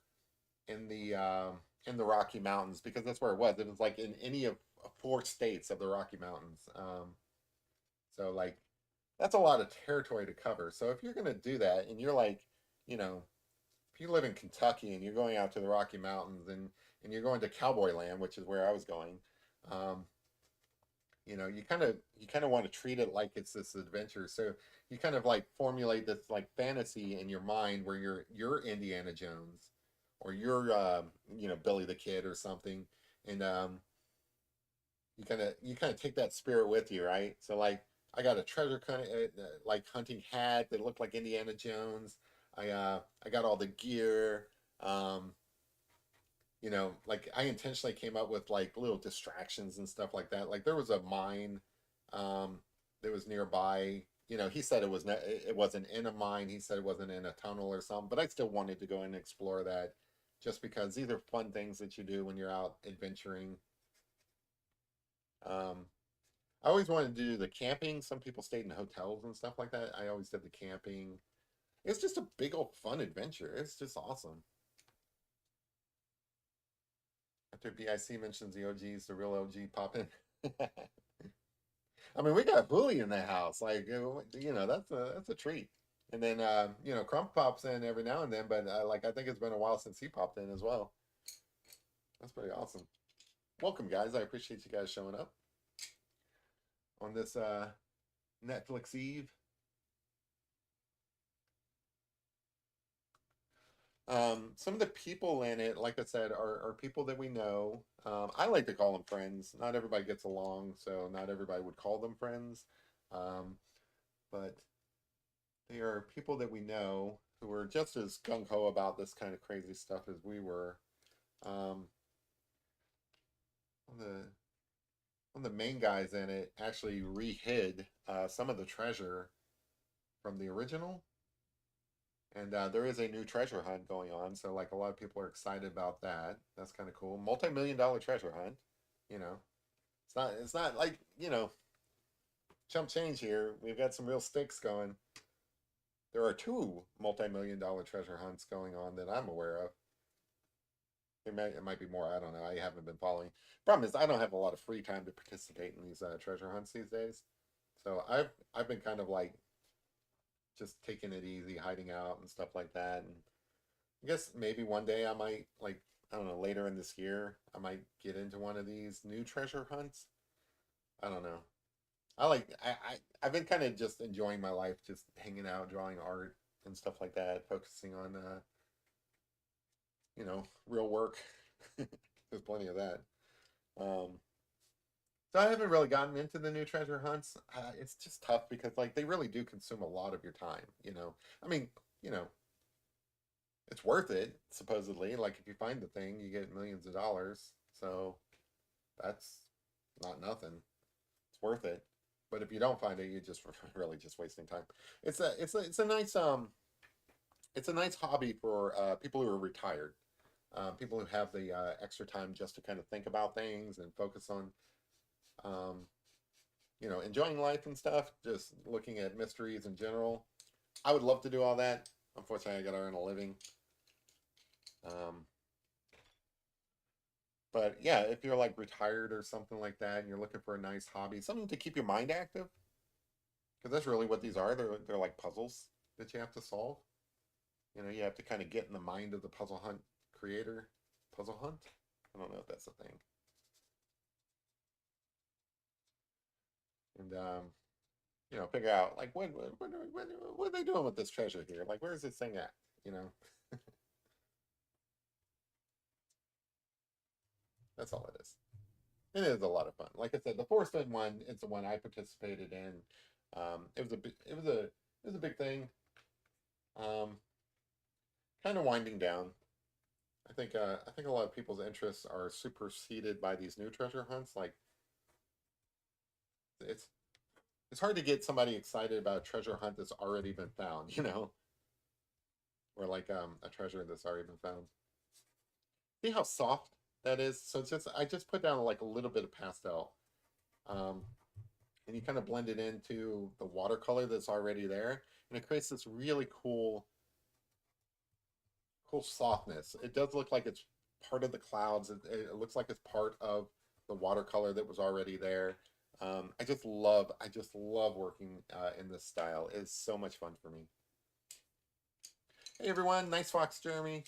[SPEAKER 1] in the Rocky Mountains, because that's where it was. It was like in any of four states of the Rocky Mountains. So like that's a lot of territory to cover. So if you're going to do that and you're like, you know, if you live in Kentucky and you're going out to the Rocky Mountains and you're going to Cowboy Land, which is where I was going, um, you know, you kind of want to treat it like it's this adventure. So you kind of like formulate this like fantasy in your mind where you're Indiana Jones or you're you know, Billy the Kid or something, and you kind of take that spirit with you, right? So like I got a treasure kind of like hunting hat that looked like Indiana Jones. I got all the gear. Um, you know, like I intentionally came up with like little distractions and stuff like that. Like there was a mine um, that was nearby. You know, he said it wasn't in a mine. He said it wasn't in a tunnel or something. But I still wanted to go in and explore that, just because these are fun things that you do when you're out adventuring. Um, I always wanted to do the camping. Some people stayed in hotels and stuff like that. I always did the camping. It's just a big old fun adventure. It's just awesome. After BIC mentions the OGs, the real OG pop in. I mean, we got Bully in the house. Like, you know, that's a treat. And then, you know, Crump pops in every now and then, but like, I think it's been a while since he popped in as well. That's pretty awesome. Welcome, guys. I appreciate you guys showing up on this Netflix Eve. Some of the people in it, like I said, are people that we know. I like to call them friends. Not everybody gets along, so not everybody would call them friends. Um, but they are people that we know who are just as gung ho about this kind of crazy stuff as we were. Um, one of the one of the main guys in it actually rehid some of the treasure from the original, and there is a new treasure hunt going on. So like a lot of people are excited about that. That's kind of cool. Multi-million-dollar treasure hunt. You know, it's not like, you know, chump change here. We've got some real stakes going. There are two multi-million-dollar treasure hunts going on that I'm aware of. It might be more. I don't know. I haven't been following. Problem is, I don't have a lot of free time to participate in these treasure hunts these days. So I've been kind of like just taking it easy, hiding out and stuff like that. And I guess maybe one day I might like, I don't know, later in this year I might get into one of these new treasure hunts. I don't know. I've been kind of just enjoying my life, just hanging out, drawing art and stuff like that, focusing on you know, real work. There's plenty of that. Um, so I haven't really gotten into the new treasure hunts. It's just tough because like they really do consume a lot of your time. You know, I mean, you know, it's worth it supposedly. Like if you find the thing, you get millions of dollars. So that's not nothing. It's worth it. But if you don't find it, you're just really just wasting time. It's a nice it's a nice hobby for people who are retired, people who have the extra time just to kind of think about things and focus on um, you know, enjoying life and stuff, just looking at mysteries in general. I would love to do all that. Unfortunately, I got to earn a living. Um, but yeah, if you're like retired or something like that, and you're looking for a nice hobby, something to keep your mind active, because that's really what these are. They're like puzzles that you have to solve. You know, you have to kind of get in the mind of the puzzle hunt creator. Puzzle hunt? I don't know if that's a thing. And you know, figure out like what are they doing with this treasure here? Like, where's this thing at? You know, that's all it is. It is a lot of fun. Like I said, the Force Fed one, it's the one I participated in. It was it was a big thing. Um, kind of winding down. I think a lot of people's interests are superseded by these new treasure hunts. Like it's it's hard to get somebody excited about a treasure hunt that's already been found, you know, or like a treasure that's already been found. See how soft that is? So it's just I just put down like a little bit of pastel, um, and you kind of blend it into the watercolor that's already there, and it creates this really cool softness. It does look like it's part of the clouds. It looks like it's part of the watercolor that was already there. I just love working in this style. It's so much fun for me. Hey everyone, nice fox, Jeremy.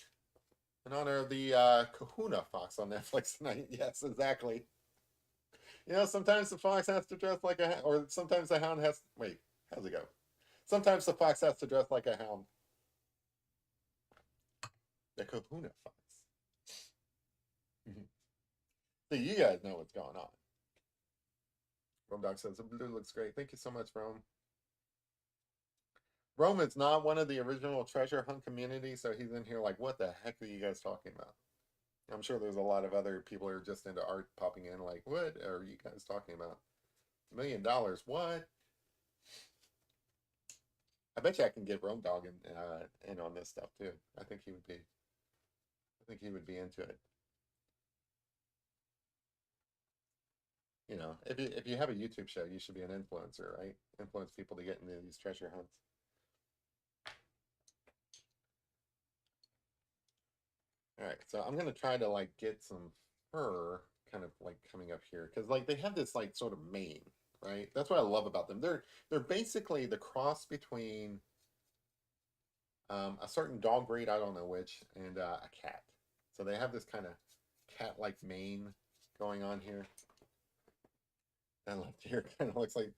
[SPEAKER 1] In honor of the Kahuna Fox on Netflix tonight. Yes, exactly. You know, sometimes the fox has to dress like a, or sometimes the hound has. Wait, how's it go? Sometimes the fox has to dress like a hound. The Kahuna Fox. So you guys know what's going on. Rome Dog says the blue looks great. Thank you so much, Rome. Rome is not one of the original treasure hunt community, so he's in here like, what the heck are you guys talking about? I'm sure there's a lot of other people who are just into art popping in like, what are you guys talking about? $1 million, what? I bet you I can get Rome Dog in on this stuff too. I think he would be into it. You know, if you have a YouTube show, you should be an influencer, right? Influence people to get into these treasure hunts. All right, so I'm gonna try to like get some fur kind of like coming up here because like they have this like sort of mane, right? That's what I love about them. They're basically the cross between a certain dog breed, I don't know which, and a cat. So they have this kind of cat-like mane going on here. That left ear kind of looks like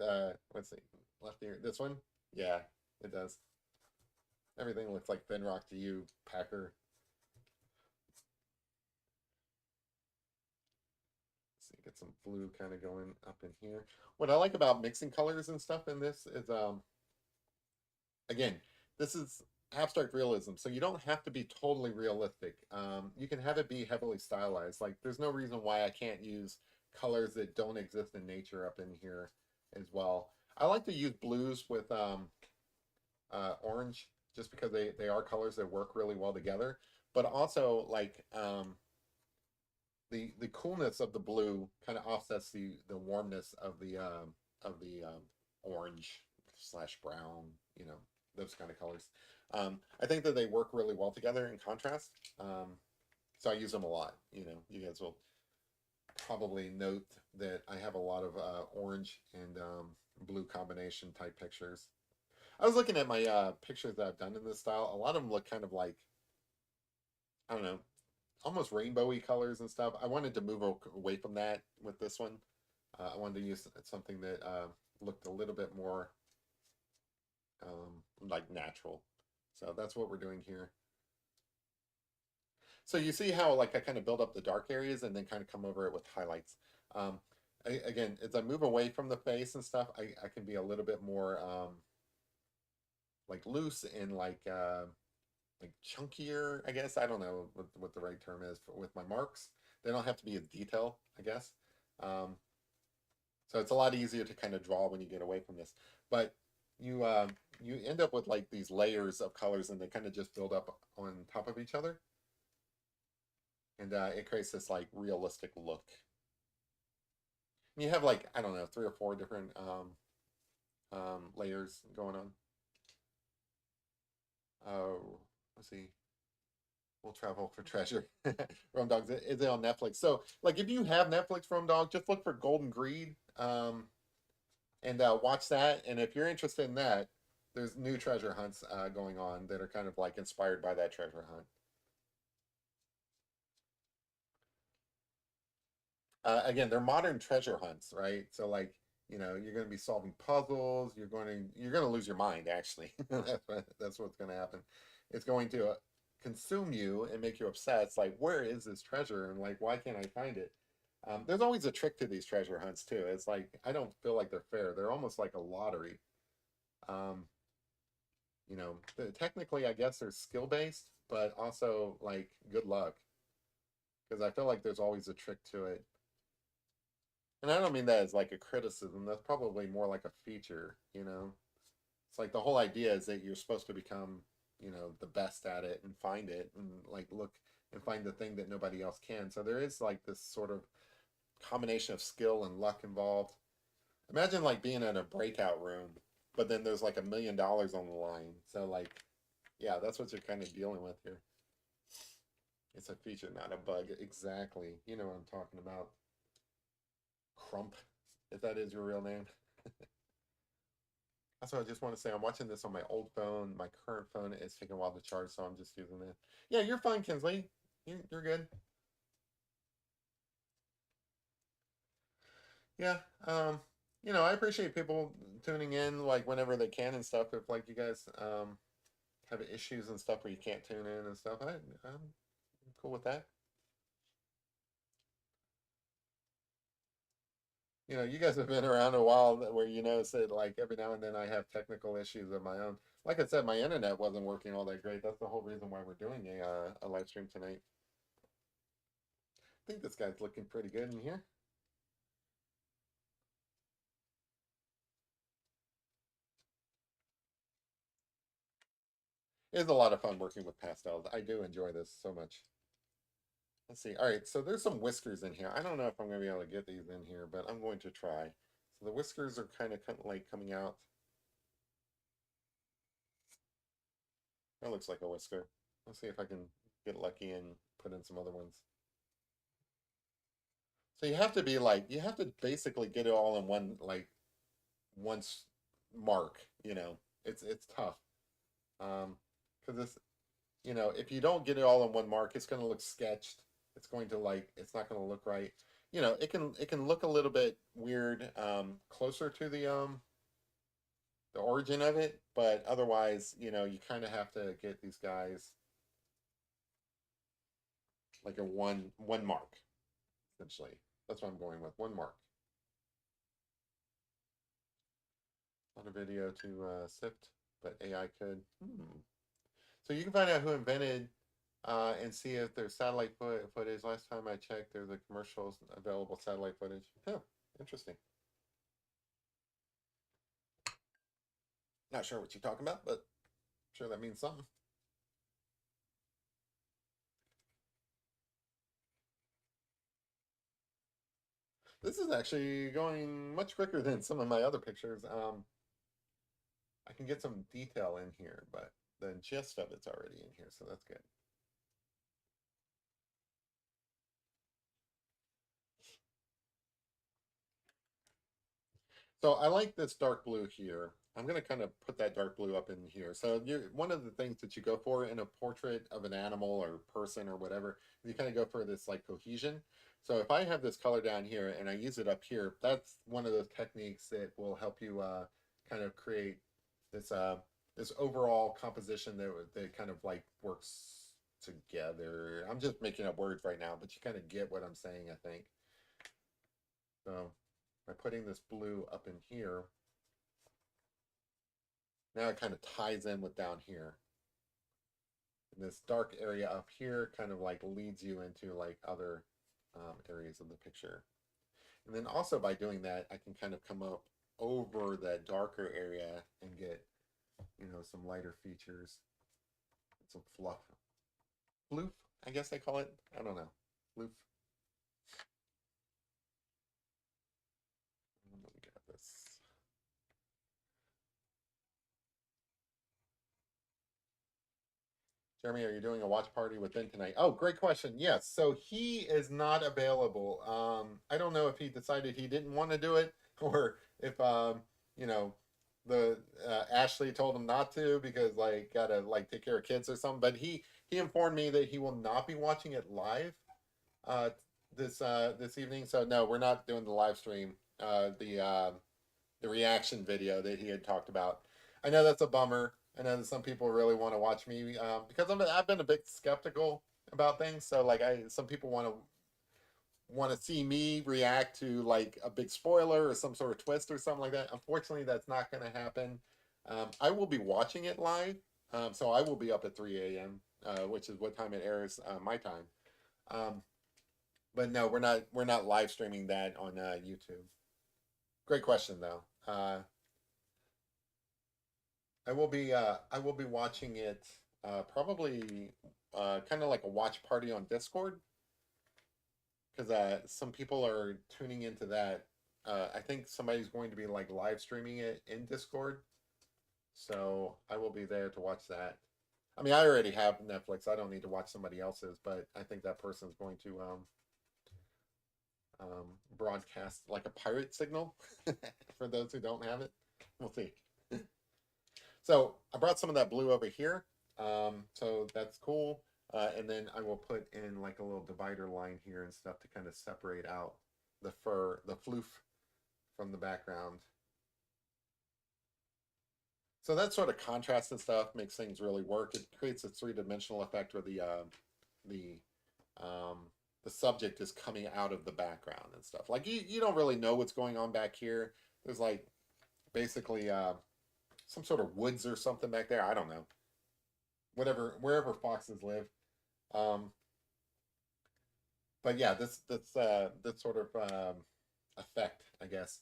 [SPEAKER 1] let's see, left ear. This one, yeah, it does. Everything looks like Finrock to you, Packer. Let's see, get some blue kind of going up in here. What I like about mixing colors and stuff in this is again, this is abstract realism, so you don't have to be totally realistic. You can have it be heavily stylized. Like, there's no reason why I can't use colors that don't exist in nature up in here as well. I like to use blues with orange just because they are colors that work really well together. But also, like, the coolness of the blue kind of offsets the warmness of the orange slash brown, you know, those kind of colors. I think that they work really well together in contrast. So I use them a lot. You know, you guys will probably note that I have a lot of orange and blue combination type pictures. I was looking at my pictures that I've done in this style. A lot of them look kind of like, I don't know, almost rainbowy colors and stuff. I wanted to move away from that with this one. I wanted to use something that looked a little bit more like natural. So that's what we're doing here. So you see how like I kind of build up the dark areas and then kind of come over it with highlights. Um, Again, as I move away from the face and stuff, I can be a little bit more like loose and like chunkier, I guess. I don't know what the right term is with my marks. They don't have to be in detail, I guess. Um, so it's a lot easier to kind of draw when you get away from this. But you end up with like these layers of colors and they kind of just build up on top of each other. And it creates this like realistic look. And you have like, I don't know, 3 or 4 different layers going on. Oh, let's see. We'll travel for treasure. Rum Dogs is it on Netflix? So, like, if you have Netflix, Rum Dog, just look for Golden Greed, and watch that. And if you're interested in that, there's new treasure hunts going on that are kind of like inspired by that treasure hunt. Again, they're modern treasure hunts, right? So, like, you know, you're going to be solving puzzles. You're going to lose your mind. Actually, that's what's going to happen. It's going to consume you and make you obsessed. Like, where is this treasure? And like, why can't I find it? There's always a trick to these treasure hunts too. It's like I don't feel like they're fair. They're almost like a lottery. Um, you know, technically, I guess they're skill based, but also like good luck. because I feel like there's always a trick to it. And I don't mean that as like a criticism. That's probably more like a feature, you know. It's like the whole idea is that you're supposed to become, you know, the best at it and find it and like look and find the thing that nobody else can. So there is like this sort of combination of skill and luck involved. Imagine like being in a breakout room, but then there's like $1 million on the line. So like, yeah, that's what you're kind of dealing with here. It's a feature, not a bug. Exactly. You know what I'm talking about. Crump, if that is your real name. Also, I just want to say I'm watching this on my old phone. My current phone is taking a while to charge, so I'm just using it. Yeah, you're fine, Kinsley. You're good. Yeah. You know, I appreciate people tuning in like whenever they can and stuff. If like you guys have issues and stuff where you can't tune in and stuff, I'm cool with that. You know, you guys have been around a while where you know that like every now and then I have technical issues of my own. Like I said, my internet wasn't working all that great. That's the whole reason why we're doing a live stream tonight. I think this guy's looking pretty good in here. It's a lot of fun working with pastels. I do enjoy this so much. Let's see. All right, so there's some whiskers in here. I don't know if I'm going to be able to get these in here, but I'm going to try. So the whiskers are kind of like coming out. That looks like a whisker. Let's see if I can get lucky and put in some other ones. So you have to be like, you have to basically get it all in one, like, once mark, you know. It's tough. Because this, you know, if you don't get it all in one mark, it's going to look sketched. It's going to like, it's not going to look right. You know, it can look a little bit weird closer to the origin of it, but otherwise, you know, you kind of have to get these guys like a one mark essentially. That's what I'm going with, one mark. Not a video to sift, but AI could. So you can find out who invented and see if there's satellite footage. Last time I checked, there's a commercials available satellite footage. Huh, interesting. Not sure what you're talking about, but I'm sure that means something. This is actually going much quicker than some of my other pictures. I can get some detail in here, but the gist of it's already in here, so that's good. So I like this dark blue here. I'm going to kind of put that dark blue up in here. So one of the things that you go for in a portrait of an animal or person or whatever, you kind of go for this like cohesion. So if I have this color down here and I use it up here, that's one of those techniques that will help you kind of create this this overall composition that kind of like works together. I'm just making up words right now, but you kind of get what I'm saying, I think. So by putting this blue up in here, now it kind of ties in with down here. And this dark area up here kind of like leads you into like other areas of the picture. And then also by doing that, I can kind of come up over that darker area and get, you know, some lighter features, some fluff. Floof, I guess they call it. I don't know. Floof. Let me get this. Jeremy, are you doing a watch party with Ben tonight? Oh, great question. Yes. So he is not available. I don't know if he decided he didn't want to do it or if you know, the Ashley told him not to because like gotta like take care of kids or something. But he informed me that he will not be watching it live uh this evening. So no, we're not doing the live stream. The reaction video that he had talked about. I know that's a bummer. I know that some people really want to watch me because I've been a bit skeptical about things. So like some people want to see me react to like a big spoiler or some sort of twist or something like that. Unfortunately, that's not going to happen. I will be watching it live, so I will be up at 3 a.m., which is what time it airs my time. Um, But no, we're not live streaming that on YouTube. Great question though. I will be watching it probably kind of like a watch party on Discord because some people are tuning into that. I think somebody's going to be like live streaming it in Discord, so I will be there to watch that. I mean, I already have Netflix. I don't need to watch somebody else's, but I think that person's going to broadcast like a pirate signal for those who don't have it. We'll see. So I brought some of that blue over here. So that's cool. And then I will put in like a little divider line here and stuff to kind of separate out the fur, the floof from the background. So that sort of contrast and stuff makes things really work. It creates a three-dimensional effect where the um, the subject is coming out of the background and stuff. Like you don't really know what's going on back here. There's like basically some sort of woods or something back there. I don't know. Whatever, wherever foxes live. Um, but yeah, this sort of effect, I guess,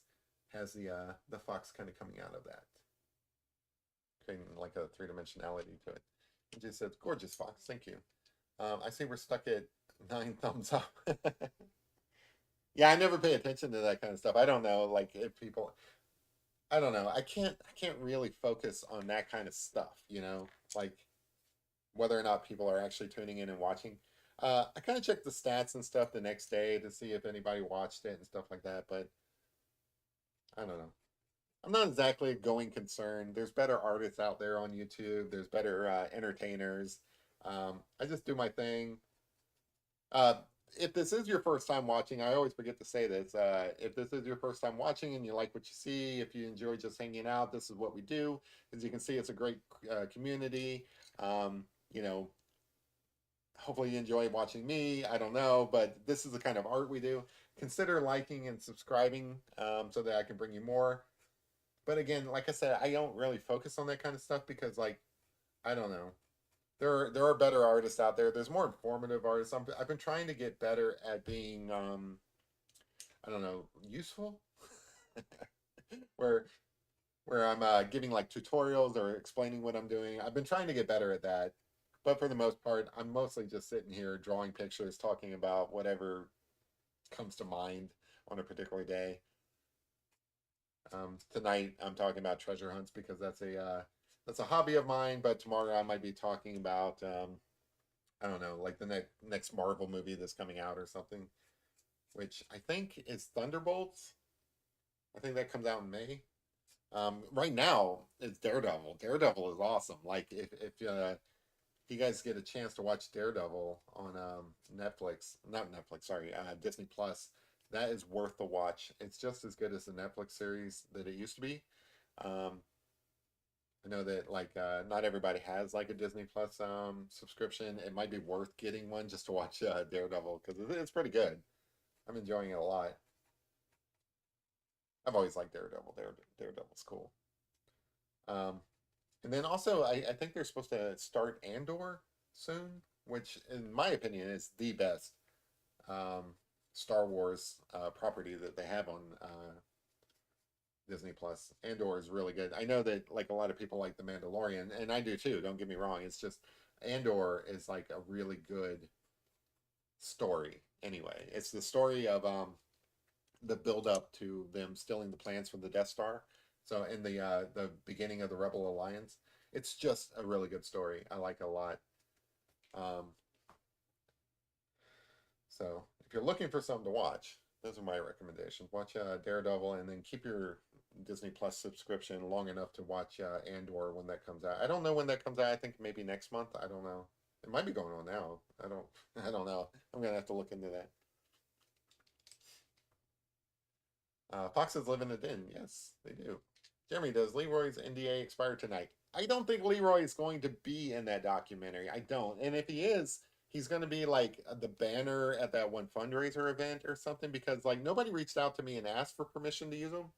[SPEAKER 1] has the fox kind of coming out of that, creating like a three dimensionality to it. It just says, "Gorgeous fox, thank you." I see we're stuck at 9 thumbs up. Yeah, I never pay attention to that kind of stuff. I don't know, like if people, I don't know. I can't really focus on that kind of stuff, like whether or not people are actually tuning in and watching. I kind of check the stats and stuff the next day to see if anybody watched it and stuff like that, but I don't know. I'm not exactly a going concern. There's better artists out there on YouTube. There's better entertainers. I just do my thing. Uh, if this is your first time watching, I always forget to say this. If this is your first time watching and you like what you see, if you enjoy just hanging out, this is what we do. As you can see, it's a great community. Um, you know, hopefully you enjoy watching me. I don't know, but this is the kind of art we do. Consider liking and subscribing so that I can bring you more. But again, like I said, I don't really focus on that kind of stuff because, like, I don't know. There are better artists out there. There's more informative artists. I've been trying to get better at being I don't know, useful. where where I'm giving like tutorials or explaining what I'm doing. I've been trying to get better at that, but for the most part, I'm mostly just sitting here drawing pictures, talking about whatever comes to mind on a particular day. Tonight, I'm talking about treasure hunts because that's a hobby of mine. But tomorrow, I might be talking about I don't know, like the next Marvel movie that's coming out or something, which I think is Thunderbolts. I think that comes out in May. Right now, it's Daredevil. Daredevil is awesome. Like if you guys get a chance to watch Daredevil on Netflix, not Netflix, sorry, Disney Plus, that is worth the watch. It's just as good as the Netflix series that it used to be. Um, I know that like not everybody has like a Disney Plus subscription. It might be worth getting one just to watch Daredevil because it's pretty good. I'm enjoying it a lot. I've always liked Daredevil. Daredevil's cool. Um, and then also, I think they're supposed to start Andor soon, which, in my opinion, is the best um, Star Wars property that they have on Disney Plus. Andor is really good. I know that like a lot of people like The Mandalorian, and I do too. Don't get me wrong. It's just Andor is like a really good story. Anyway, it's the story of the build up to them stealing the plans from the Death Star. So in the beginning of the Rebel Alliance, it's just a really good story. I like it a lot. Um, so if you're looking for something to watch, those are my recommendations. Watch Daredevil, and then keep your Disney Plus subscription long enough to watch Andor when that comes out. I don't know when that comes out. I think maybe next month. I don't know. It might be going on now. I don't. I don't know. I'm gonna have to look into that. Foxes live in a den. Yes, they do. Jeremy, does Leroy's NDA expire tonight? I don't think Leroy is going to be in that documentary. I don't. And if he is, he's going to be like the banner at that one fundraiser event or something because like nobody reached out to me and asked for permission to use him.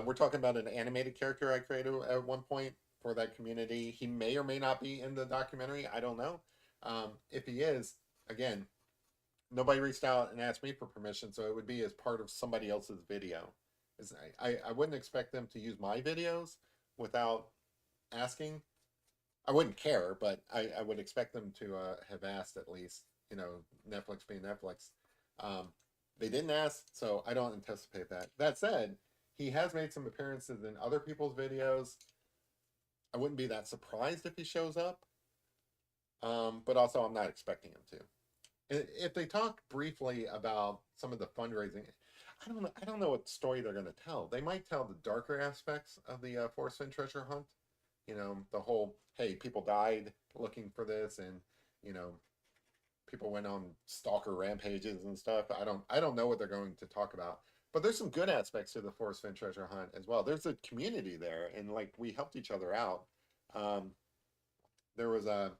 [SPEAKER 1] We're talking about an animated character I created at one point for that community. He may or may not be in the documentary. I don't know. If he is, again, nobody reached out and asked me for permission, so it would be as part of somebody else's video. I wouldn't expect them to use my videos without asking. I wouldn't care, but I would expect them to have asked at least. You know, Netflix being Netflix. Um, they didn't ask, so I don't anticipate that. That said, he has made some appearances in other people's videos. I wouldn't be that surprised if he shows up, but also I'm not expecting him to. If they talk briefly about some of the fundraising, I don't know. I don't know what story they're going to tell. They might tell the darker aspects of the Forest Fin treasure hunt. You know, the whole hey, people died looking for this, and you know, people went on stalker rampages and stuff. I don't know what they're going to talk about. But there's some good aspects to the Forest Fin treasure hunt as well. There's a community there, and like we helped each other out. Um, there was a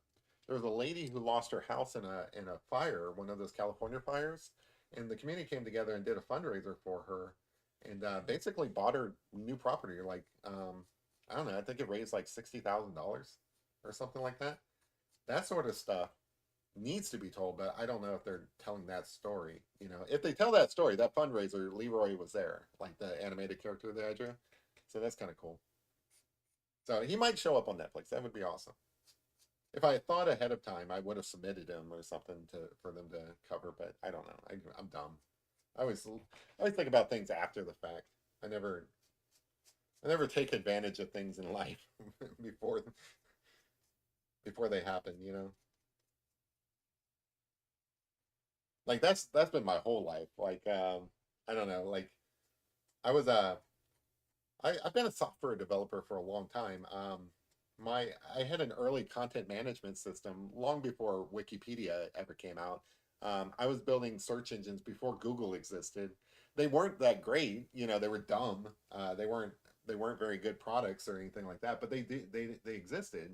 [SPEAKER 1] there was a lady who lost her house in a fire, one of those California fires, and the community came together and did a fundraiser for her, and basically bought her new property. Like I don't know, I think it raised like $60,000 or something like that. That sort of stuff needs to be told, but I don't know if they're telling that story. You know, if they tell that story, that fundraiser, Leroy was there, like the animated character that I drew. So that's kind of cool. So he might show up on Netflix. That would be awesome. If I had thought ahead of time, I would have submitted him or something to for them to cover. But I don't know. I'm dumb. I always think about things after the fact. I never I never take advantage of things in life before before they happen. You know, like that's been my whole life. Like I don't know. Like I was I've been a software developer for a long time. My I had an early content management system long before Wikipedia ever came out. I was building search engines before Google existed. They weren't that great, you know. They were dumb. They weren't very good products or anything like that. But they existed.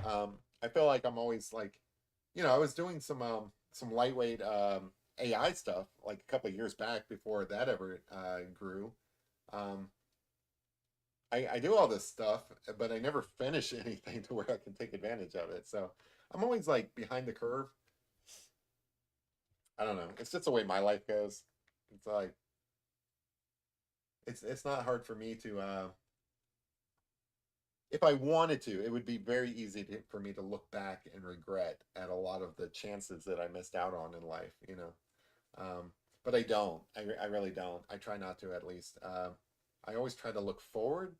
[SPEAKER 1] I feel like I'm always like, you know, I was doing some lightweight AI stuff like a couple of years back before that ever grew. Um, I do all this stuff, but I never finish anything to where I can take advantage of it. So I'm always like behind the curve. I don't know. It's just the way my life goes. It's like it's not hard for me to if I wanted to, it would be very easy for me to look back and regret at a lot of the chances that I missed out on in life, you know. But I don't. I really don't. I try not to at least. I always try to look forward.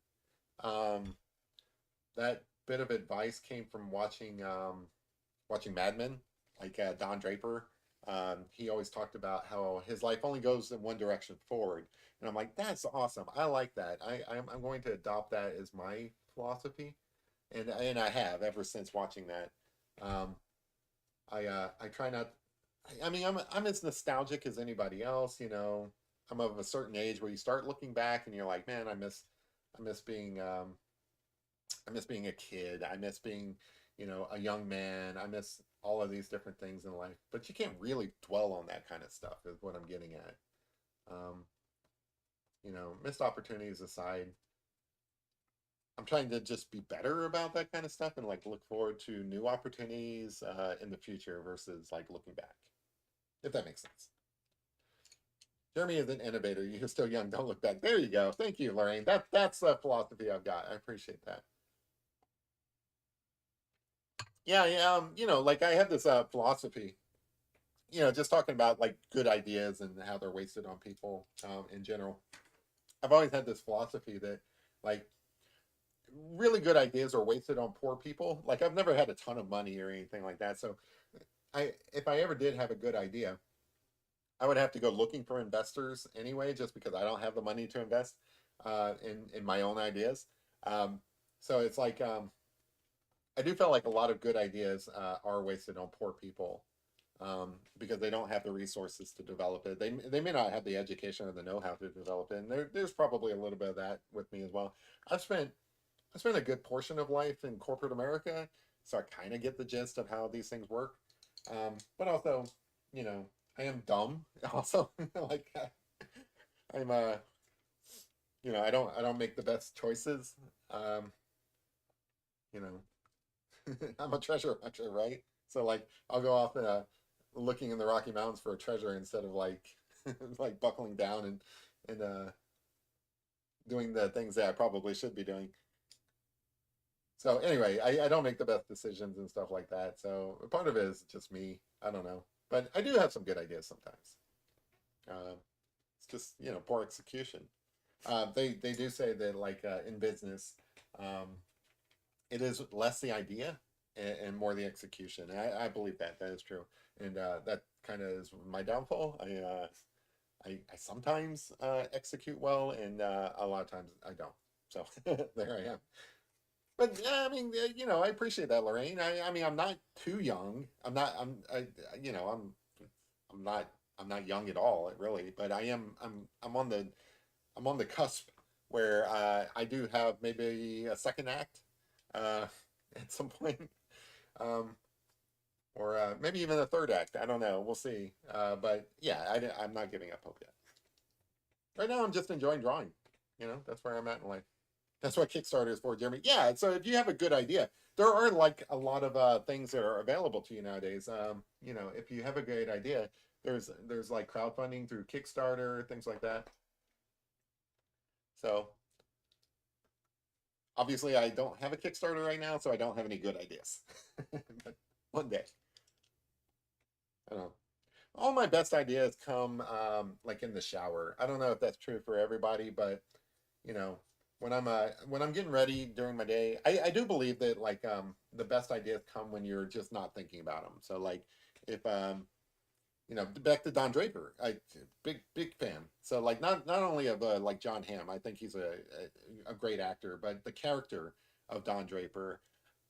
[SPEAKER 1] Um, that bit of advice came from watching Mad Men, like Don Draper. He always talked about how his life only goes in one direction forward, and I'm like, that's awesome. I like that. I'm going to adopt that as my philosophy, and I have ever since watching that. Um, I try not. I mean, I'm as nostalgic as anybody else. You know, I'm of a certain age where you start looking back and you're like, man, I miss being I miss being a kid. I miss being, you know, a young man. I miss all of these different things in life. But you can't really dwell on that kind of stuff, is what I'm getting at. Um, you know, missed opportunities aside, I'm trying to just be better about that kind of stuff and like look forward to new opportunities in the future versus like looking back, if that makes sense. Jeremy is an innovator. You're still young. Don't look back. There you go. Thank you, Lorraine. That's a philosophy I've got. I appreciate that. Yeah, yeah. You know, like I have this philosophy. You know, just talking about like good ideas and how they're wasted on people in general. I've always had this philosophy that like really good ideas are wasted on poor people. Like I've never had a ton of money or anything like that. So I if I ever did have a good idea, I would have to go looking for investors anyway, just because I don't have the money to invest in my own ideas. Um, so it's like I do feel like a lot of good ideas are wasted on poor people because they don't have the resources to develop it. They may not have the education or the know how to develop it. And there's probably a little bit of that with me as well. I've spent I spent a good portion of life in corporate America, so I kind of get the gist of how these things work. But also, you know, I am dumb. Also, like I'm you know, I don't make the best choices. Um, you know, I'm a treasure hunter, right? So like I'll go off looking in the Rocky Mountains for a treasure instead of like like buckling down and doing the things that I probably should be doing. So anyway, I don't make the best decisions and stuff like that. So part of it is just me. I don't know, but I do have some good ideas sometimes. Uh, it's just poor execution. They do say that like in business, um, it is less the idea and more the execution. And I believe that that is true, and that kind of is my downfall. I sometimes execute well, and a lot of times I don't. So there I am. But yeah, I mean, I appreciate that, Lorraine. I mean, I'm not too young. I'm not. You know, I'm not. I'm not young at all, really. But I am. I'm on the cusp where I do have maybe a second act uh, at some point, um, or maybe even a third act. I don't know. We'll see. But yeah, I'm not giving up hope yet. Right now, I'm just enjoying drawing. That's where I'm at in life. That's what Kickstarter is for, Jeremy. Yeah, so if you have a good idea, there are like a lot of things that are available to you nowadays. If you have a great idea, there's like crowdfunding through Kickstarter, things like that. So obviously, I don't have a Kickstarter right now, so I don't have any good ideas. But one day, I don't know. All my best ideas come like in the shower. I don't know if that's true for everybody, but you know, when I'm getting ready during my day, I do believe that like the best ideas come when you're just not thinking about them. So like if back to Don Draper, I big fan. So like not only of like John Hamm, I think he's a great actor, but the character of Don Draper,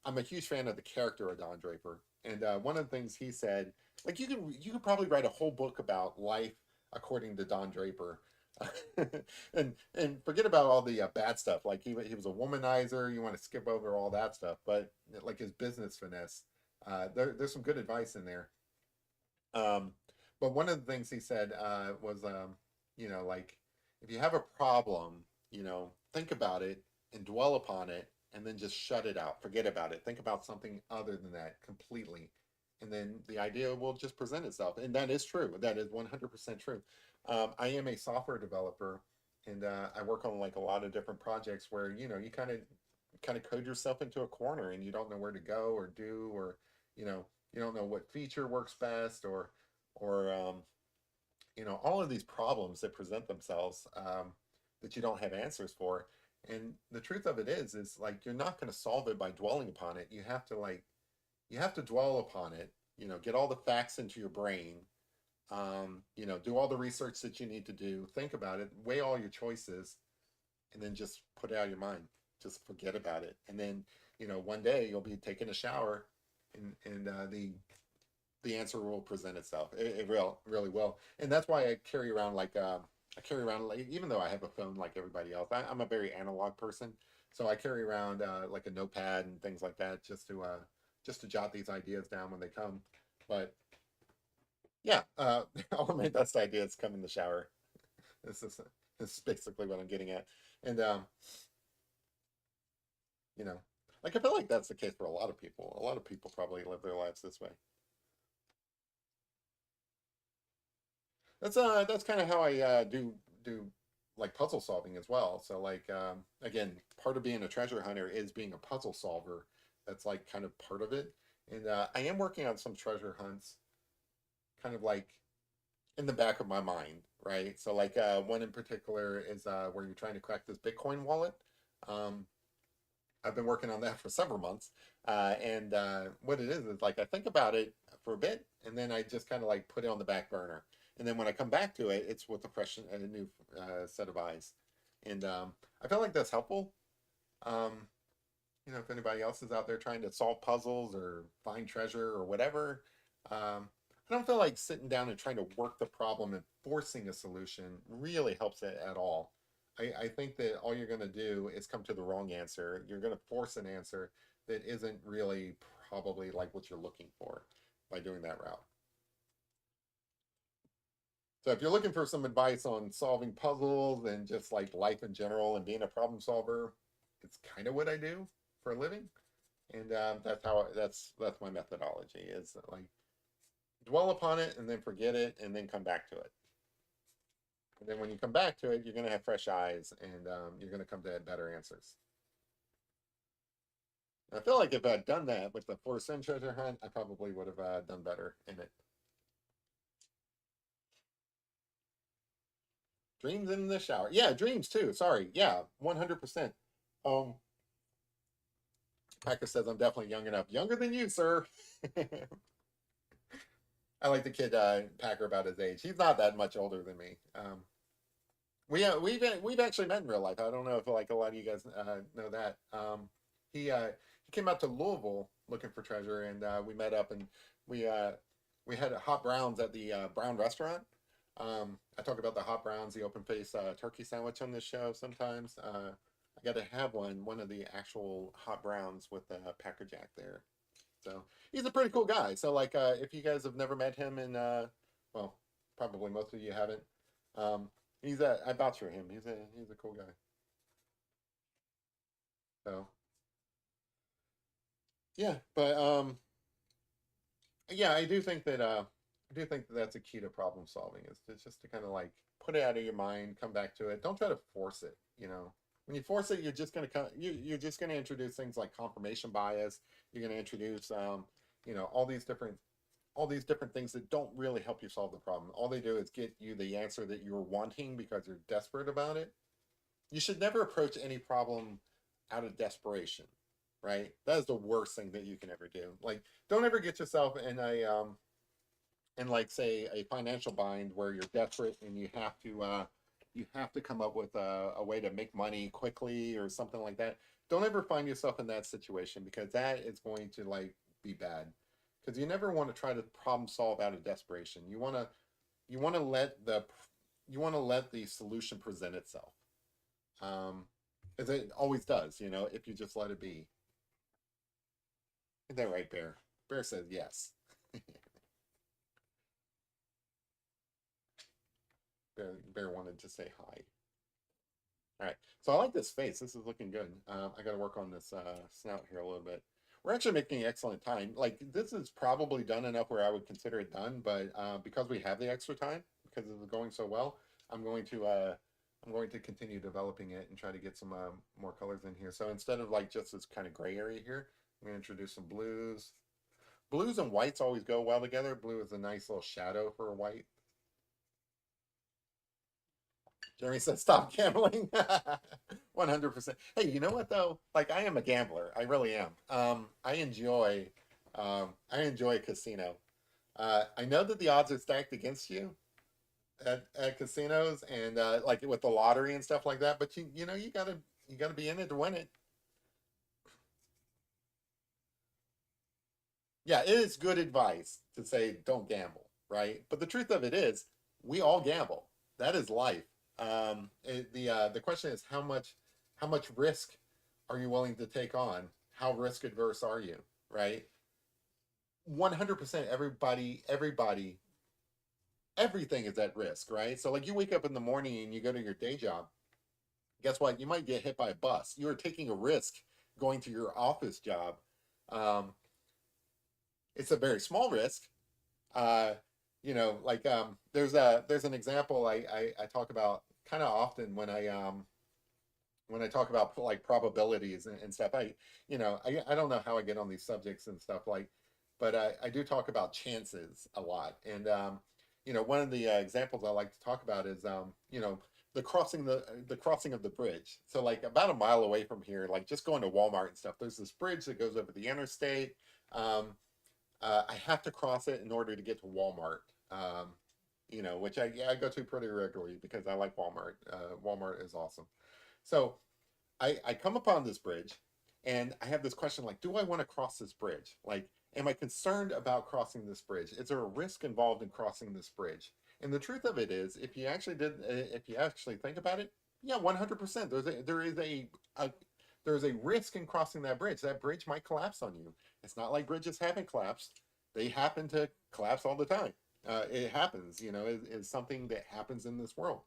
[SPEAKER 1] I'm a huge fan of the character of Don Draper. And one of the things he said, like you could probably write a whole book about life according to Don Draper, and forget about all the bad stuff. Like he was a womanizer. You want to skip over all that stuff, but like his business finesse, there's some good advice in there. Um, but one of the things he said was, like if you have a problem, think about it and dwell upon it, and then just shut it out, forget about it, think about something other than that completely, and then the idea will just present itself. And that is true. That is 100% true. I am a software developer, and I work on like a lot of different projects where you kind of code yourself into a corner, and you don't know where to go or do, or you know you don't know what feature works best, or all of these problems that present themselves that you don't have answers for. And the truth of it is like you're not going to solve it by dwelling upon it. You have to dwell upon it, get all the facts into your brain, do all the research that you need to do, think about it, weigh all your choices, and then just put it out of your mind. Just forget about it. And then, one day you'll be taking a shower, and the answer will present itself. It really will. And that's why I carry around like even though I have a phone like everybody else, I'm a very analog person. So I carry around like a notepad and things like that just to jot these ideas down when they come. But yeah, all of my best ideas come in the shower. This is this is basically what I'm getting at. And you know, like I feel like that's the case for a lot of people. A lot of people probably live their lives this way. That's kind of how I do like puzzle solving as well. So like again, part of being a treasure hunter is being a puzzle solver. That's like kind of part of it. And I am working on some treasure hunts, kind of like in the back of my mind, right? So like one in particular is where you're trying to crack this Bitcoin wallet. Um, I've been working on that for several months, and what it is like I think about it for a bit, and then I just kind of like put it on the back burner, and then when I come back to it, it's with a fresh and a new set of eyes, and I feel like that's helpful. Um, if anybody else is out there trying to solve puzzles or find treasure or whatever, I don't feel like sitting down and trying to work the problem and forcing a solution really helps it at all. I think that all you're going to do is come to the wrong answer. You're going to force an answer that isn't really probably like what you're looking for by doing that route. So if you're looking for some advice on solving puzzles and just like life in general and being a problem solver, it's kind of what I do for a living. And that's my methodology is like dwell upon it and then forget it and then come back to it. And then when you come back to it, you're going to have fresh eyes and you're going to come to better answers. I feel like if I'd done that with the Forest Sin treasure hunt, I probably would have done better in it. Dreams in the shower. Yeah, dreams too. Sorry. Yeah, 100%. Um, Packer says I'm definitely young enough. Younger than you, sir. I like the kid Packer about his age. He's not that much older than me. We've actually met in real life. I don't know if like a lot of you guys know that. He came out to Louisville looking for treasure, and we met up and we uh, we had hot browns at the Brown restaurant. I talk about the hot browns, the open face turkey sandwich on this show sometimes. I got to have one of the actual hot browns with Packer Jack there. So he's a pretty cool guy. So like, if you guys have never met him, and well, probably most of you haven't. Um, I vouch for him. He's a cool guy. So yeah, but yeah, I do think that that's a key to problem solving is just to kind of like put it out of your mind, come back to it. Don't try to force it. You know, when you force it, you're just gonna come. You're just gonna introduce things like confirmation bias. You're gonna introduce you know, all these different things that don't really help you solve the problem. All they do is get you the answer that you're wanting because you're desperate about it. You should never approach any problem out of desperation, right? That is the worst thing that you can ever do. Like, don't ever get yourself in like say a financial bind where you're desperate and you have to come up with a way to make money quickly or something like that. Don't ever find yourself in that situation because that is going to like be bad. Because you never want to try to problem solve out of desperation. You want to let the you want to let the solution present itself. Um, as it always does, you know, if you just let it be. Is that right, Bear? Bear says yes. Bear wanted to say hi. All right. So I like this face. This is looking good. I got to work on this snout here a little bit. We're actually making excellent time. Like this is probably done enough where I would consider it done, but because we have the extra time, because this is going so well, I'm going to uh, I'm going to continue developing it and try to get some more colors in here. So instead of like just this kind of gray area here, I'm going to introduce some blues. Blues and whites always go well together. Blue is a nice little shadow for a white. Jeremy says, "Stop gambling." 100%. Hey, you know what though? Like, I am a gambler. I really am. I enjoy casino. I know that the odds are stacked against you at casinos and like with the lottery and stuff like that. But you know, you gotta be in it to win it. Yeah, it is good advice to say don't gamble, right? But the truth of it is, we all gamble. That is life. The question is how much risk are you willing to take on? How risk adverse are you, right? 100% everything is at risk, right? So like you wake up in the morning and you go to your day job. Guess what? You might get hit by a bus. You are taking a risk going to your office job. Um, it's a very small risk, uh, you know, like there's an example I talk about kind of often when I talk about like probabilities and stuff. You know, I don't know how I get on these subjects and stuff like, but I do talk about chances a lot. And you know, one of the examples I like to talk about is you know, the crossing of the bridge. So like about a mile away from here, like just going to Walmart and stuff, there's this bridge that goes over the interstate. Um, I have to cross it in order to get to Walmart. Um, you know, which I go to pretty regularly because I like Walmart. Walmart is awesome. So I come upon this bridge and I have this question like, do I want to cross this bridge? Like, am I concerned about crossing this bridge? Is there a risk involved in crossing this bridge? And the truth of it is, if you actually think about it, yeah, 100%. A there is a risk in crossing that bridge. That bridge might collapse on you. It's not like bridges haven't collapsed. They happen to collapse all the time. It happens, you know, is something that happens in this world.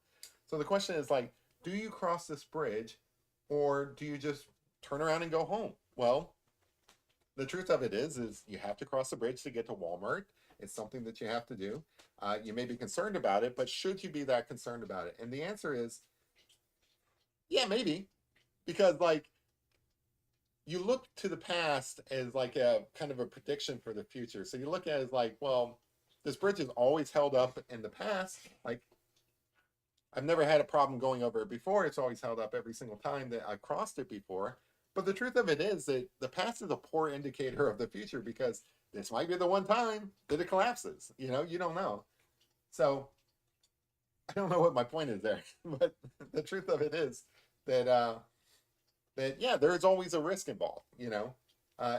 [SPEAKER 1] So the question is like, do you cross this bridge or do you just turn around and go home? Well, The truth of it is you have to cross the bridge to get to Walmart. It's something that you have to do. You may be concerned about it, but should you be that concerned about it? And the answer is, yeah, maybe, because like you look to the past as like a kind of a prediction for the future. So you look at it as like, well, this bridge has always held up in the past. Like I've never had a problem going over it before. It's always held up every single time that I crossed it before. But the truth of it is that the past is a poor indicator of the future because this might be the one time that it collapses. You know, you don't know. So I don't know what my point is there, but the truth of it is that that yeah, there's always a risk involved. You know,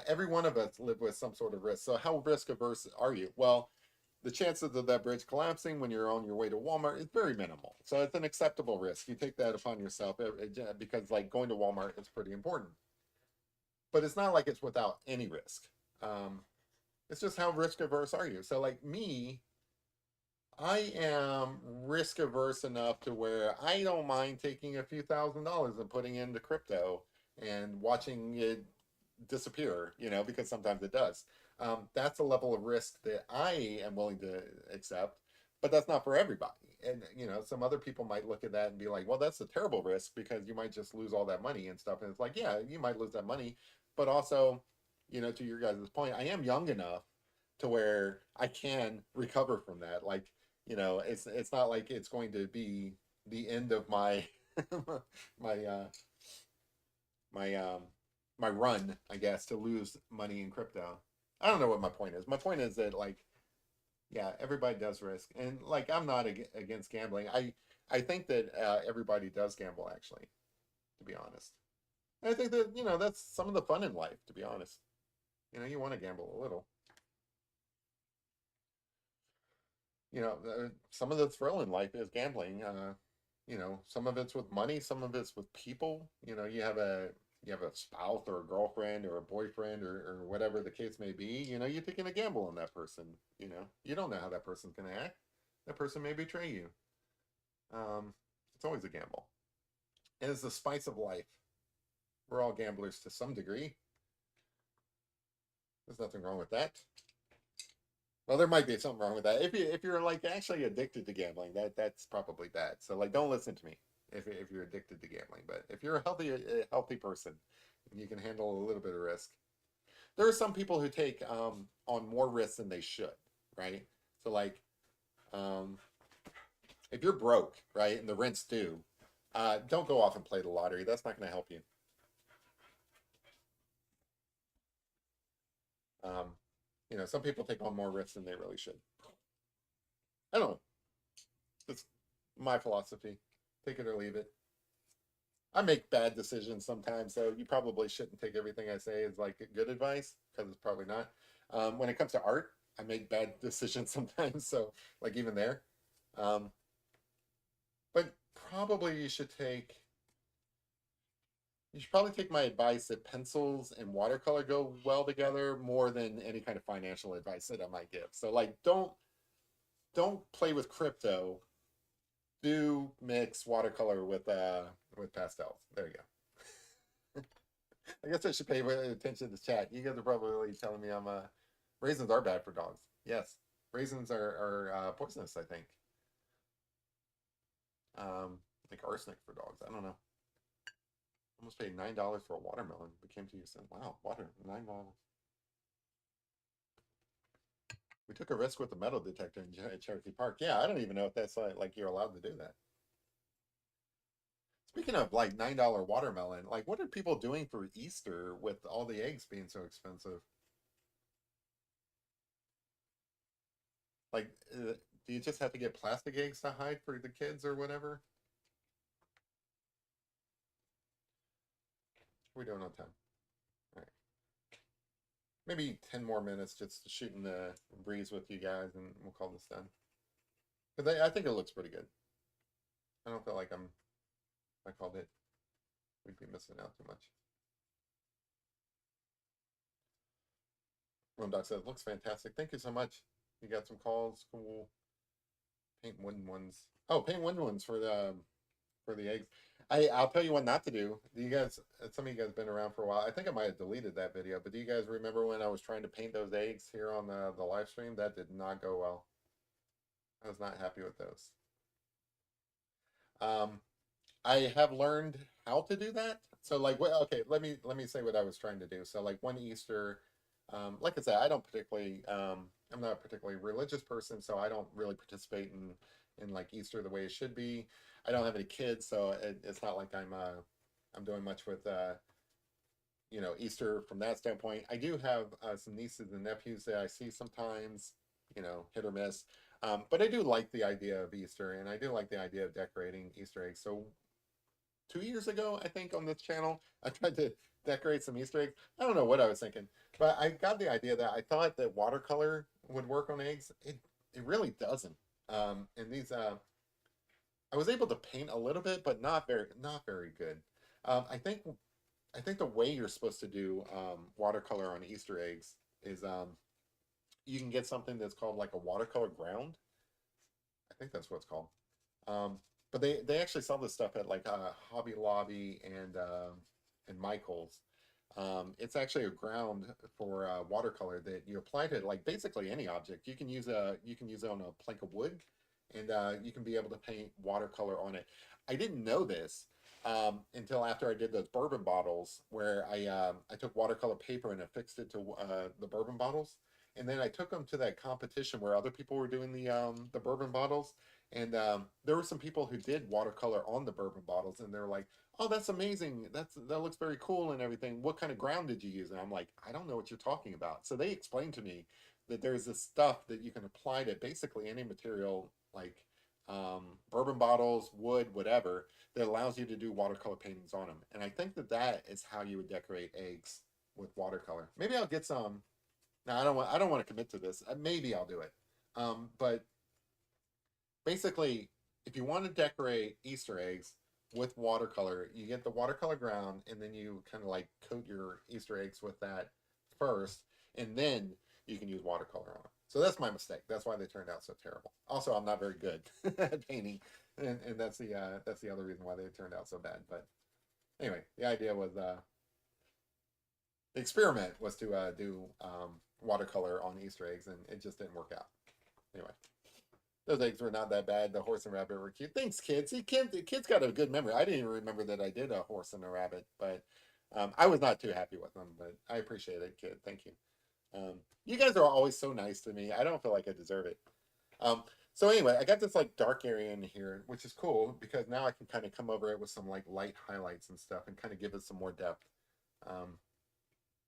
[SPEAKER 1] every one of us live with some sort of risk. So how risk averse are you? Well, the chances of that bridge collapsing when you're on your way to Walmart is very minimal. So it's an acceptable risk. You take that upon yourself because like going to Walmart is pretty important. But it's not like it's without any risk. Um, it's just how risk averse are you? So like me, I am risk averse enough to where I don't mind taking a few $1,000s and putting into crypto and watching it disappear, you know, because sometimes it does. That's a level of risk that I am willing to accept, but that's not for everybody. And, you know, some other people might look at that and be like, well, that's a terrible risk because you might just lose all that money and stuff. And it's like, yeah, you might lose that money, but also, you know, to your guys' point, I am young enough to where I can recover from that. Like, you know, it's not like it's going to be the end of my my my my run, I guess, to lose money in crypto. I don't know what my point is. My point is that like, yeah, everybody does risk, and like I'm not against gambling. I think that everybody does gamble, actually, to be honest. And I think that you know that's some of the fun in life, to be honest. You know, you want to gamble a little. You know, some of the thrill in life is gambling. You know, some of it's with money, some of it's with people. You know, you have a spouse or a girlfriend or a boyfriend or whatever the case may be. You know, you're taking a gamble on that person. You know, you don't know how that person's going to act. That person may betray you. It's always a gamble. And it's the spice of life. We're all gamblers to some degree. There's nothing wrong with that. Well, there might be something wrong with that. If you're like actually addicted to gambling, that's probably bad. So like, don't listen to me if you're addicted to gambling. But if you're a healthy person, and you can handle a little bit of risk. There are some people who take on more risks than they should, right? So like, um, if you're broke, right, and the rent's due, don't go off and play the lottery. That's not going to help you. Um, you know, some people take on more risks than they really should. I don't know. That's my philosophy. Take it or leave it. I make bad decisions sometimes, so you probably shouldn't take everything I say as like good advice because it's probably not. When it comes to art, I make bad decisions sometimes, so like even there. Um, but probably you should probably take my advice that pencils and watercolor go well together more than any kind of financial advice that I might give. So like don't play with crypto. Do mix watercolor with pastels. There you go. I guess I should pay attention to chat. You guys are probably telling me I'm raisins are bad for dogs. Yes, raisins are poisonous. I think. Like arsenic for dogs. I don't know. Almost paid $9 for a watermelon. Became to you said, wow, water $9. We took a risk with the metal detector in Cherokee Park. Yeah, I don't even know if that's like you're allowed to do that. Speaking of like $9 watermelon, like what are people doing for Easter with all the eggs being so expensive? Like, do you just have to get plastic eggs to hide for the kids or whatever? We're doing on time. All right. Maybe 10 more minutes just shooting the breeze with you guys and we'll call this done. Because I think it looks pretty good. I don't feel like I called it, we'd be missing out too much. Rum Doc says, looks fantastic. Thank you so much. You got some calls. Cool. Paint wooden ones. Oh, paint wooden ones for the eggs. I'll tell you what not to do. Do you guys? Some of you guys been around for a while. I think I might have deleted that video, but do you guys remember when I was trying to paint those eggs here on the live stream? That did not go well. I was not happy with those. Um, I have learned how to do that. So like, well, okay, let me say what I was trying to do. So like one Easter, like I said, I don't particularly, I'm not a particularly religious person, so I don't really participate in like Easter the way it should be. I don't have any kids, so it's not like I'm doing much with Easter from that standpoint. I do have some nieces and nephews that I see sometimes, hit or miss. But I do like the idea of Easter, and I do like the idea of decorating Easter eggs. So 2 years ago, I think, on this channel, I tried to decorate some Easter eggs. I don't know what I was thinking, but I got the idea that I thought that watercolor would work on eggs. It really doesn't. And these I was able to paint a little bit, but not very good. I think the way you're supposed to do watercolor on Easter eggs is you can get something that's called like a watercolor ground. I think that's what it's called. Um, but they actually sell this stuff at like Hobby Lobby and Michael's. It's actually a ground for watercolor that you apply to like basically any object. You can use it on a plank of wood, and you can be able to paint watercolor on it. I didn't know this until after I did those bourbon bottles, where I took watercolor paper and affixed it to the bourbon bottles, and then I took them to that competition where other people were doing the bourbon bottles, and there were some people who did watercolor on the bourbon bottles, and they're like, "Oh, that's amazing! That looks very cool and everything. What kind of ground did you use?" And I'm like, "I don't know what you're talking about." So they explained to me that there's this stuff that you can apply to basically any material, like bourbon bottles, wood, whatever, that allows you to do watercolor paintings on them. And I think that that is how you would decorate eggs with watercolor. Maybe I'll get some. Now I don't want to commit to this. Maybe I'll do it. But basically, if you want to decorate Easter eggs with watercolor, you get the watercolor ground, and then you kind of like coat your Easter eggs with that first, and then you can use watercolor on them. So that's my mistake. That's why they turned out so terrible. Also, I'm not very good at painting, and that's the other reason why they turned out so bad. But anyway, the idea was the experiment was to do watercolor on Easter eggs, and it just didn't work out. Anyway, those eggs were not that bad. The horse and rabbit were cute. Thanks, kids. See, kids got a good memory. I didn't even remember that I did a horse and a rabbit, but I was not too happy with them. But I appreciate it, kid. Thank you. You guys are always so nice to me. I don't feel like I deserve it. Um, so anyway, I got this like dark area in here, which is cool because now I can kind of come over it with some like light highlights and stuff and kind of give it some more depth. Um,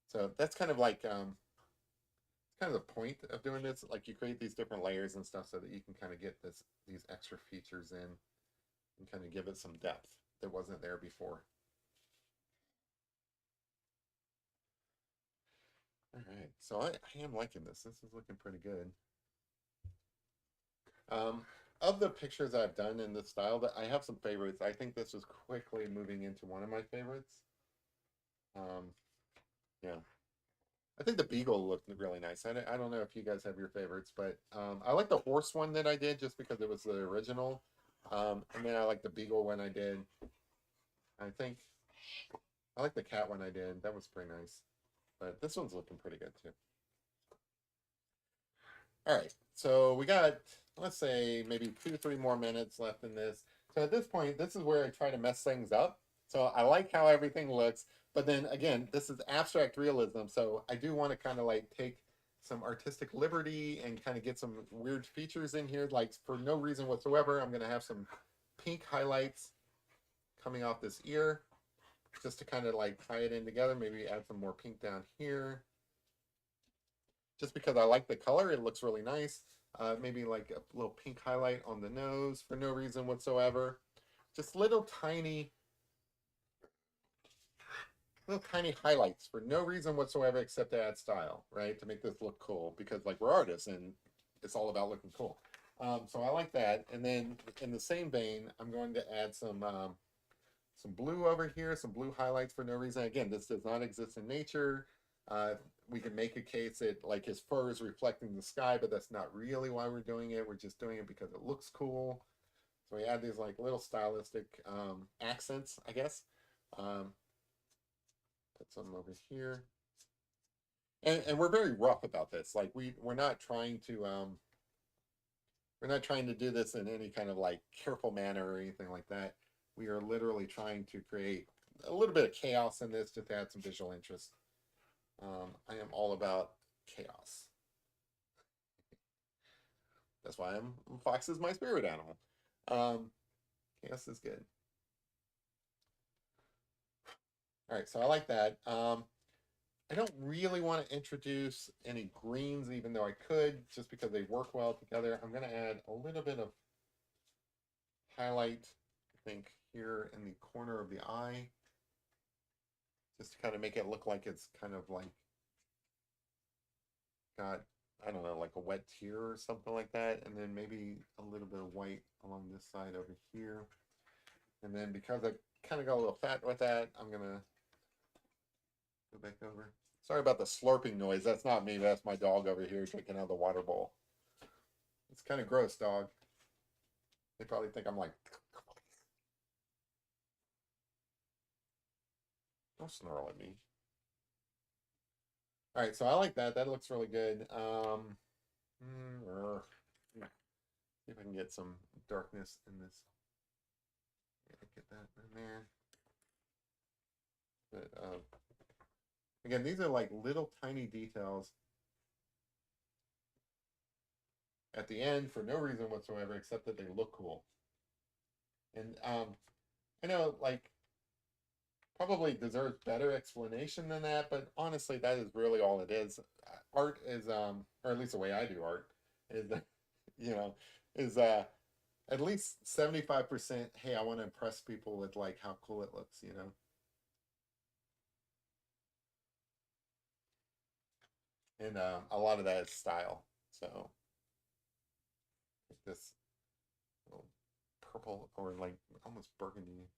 [SPEAKER 1] so that's kind of the point of doing this. Like you create these different layers and stuff so that you can kind of get these extra features in and kind of give it some depth that wasn't there before. All right, so I am liking this. This is looking pretty good. Um, of the pictures I've done in this style, that I have some favorites. I think this is quickly moving into one of my favorites. Um, yeah, I think the beagle looked really nice. I don't know if you guys have your favorites, but I like the horse one that I did just because it was the original. And then I like the beagle one I did. I think I like the cat one I did. That was pretty nice. But this one's looking pretty good too. All right, so we got, let's say, maybe 2, 3 more minutes left in this. So at this point, this is where I try to mess things up. So I like how everything looks, but then again, this is abstract realism. So I do want to kind of like take some artistic liberty and kind of get some weird features in here. Like for no reason whatsoever, I'm going to have some pink highlights coming off this ear just to kind of like tie it in together. Maybe add some more pink down here just because I like the color. It looks really nice. Maybe like a little pink highlight on the nose for no reason whatsoever. Just little tiny highlights for no reason whatsoever except to add style, right? To make this look cool because like we're artists and it's all about looking cool. So I like that. And then in the same vein, I'm going to add some blue over here, some blue highlights for no reason. Again, this does not exist in nature. Uh, we can make a case that like his fur is reflecting the sky, but that's not really why we're doing it. We're just doing it because it looks cool. So we add these like little stylistic accents, I guess. Um, put some over here. And we're very rough about this. Like we're not trying to do this in any kind of like careful manner or anything like that. We are literally trying to create a little bit of chaos in this just to add some visual interest. I am all about chaos. That's why Fox is my spirit animal. Chaos is good. All right, so I like that. I don't really want to introduce any greens, even though I could, just because they work well together. I'm going to add a little bit of highlight, I think, here in the corner of the eye, just to kind of make it look like it's kind of like got, I don't know, like a wet tear or something like that. And then maybe a little bit of white along this side over here. And then because I kind of got a little fat with that, I'm going to go back over. Sorry about the slurping noise. That's not me. That's my dog over here drinking out of the water bowl. It's kind of gross, dog. They probably think I'm like, don't snarl at me. All right, so I like that. That looks really good. See if I can get some darkness in this. Get that in there. But again, these are like little tiny details at the end for no reason whatsoever, except that they look cool. And I know like probably deserves better explanation than that, but honestly, that is really all it is. Art is, or at least the way I do art, is, you know, is at least 75%. Hey, I want to impress people with like how cool it looks, you know. And a lot of that is style. So like this little purple or like almost burgundy.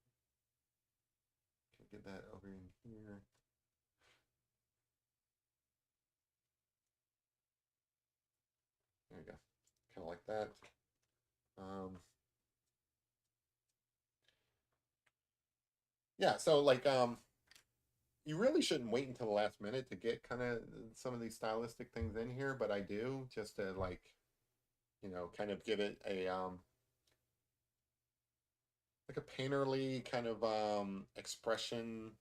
[SPEAKER 1] Can get that over in here. There you go. Kind of like that. Yeah, so like you really shouldn't wait until the last minute to get kind of some of these stylistic things in here, but I do just to like, you know, kind of give it a like a painterly kind of expressive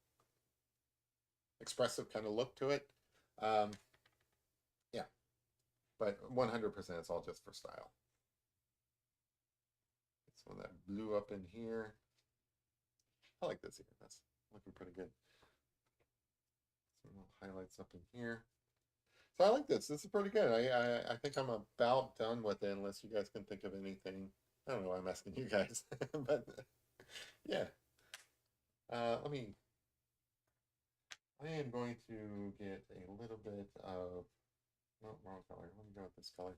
[SPEAKER 1] kind of look to it. Um yeah, but 100% it's all just for style. Get some of that blue up in here. I like this here. That's looking pretty good. Some little highlights up in here. So I like this. This is pretty good. I think I'm about done with it, unless you guys can think of anything. I don't know why I'm asking you guys, but yeah. Let me. I am going to get a little bit of. No, wrong color. Let me go with this color.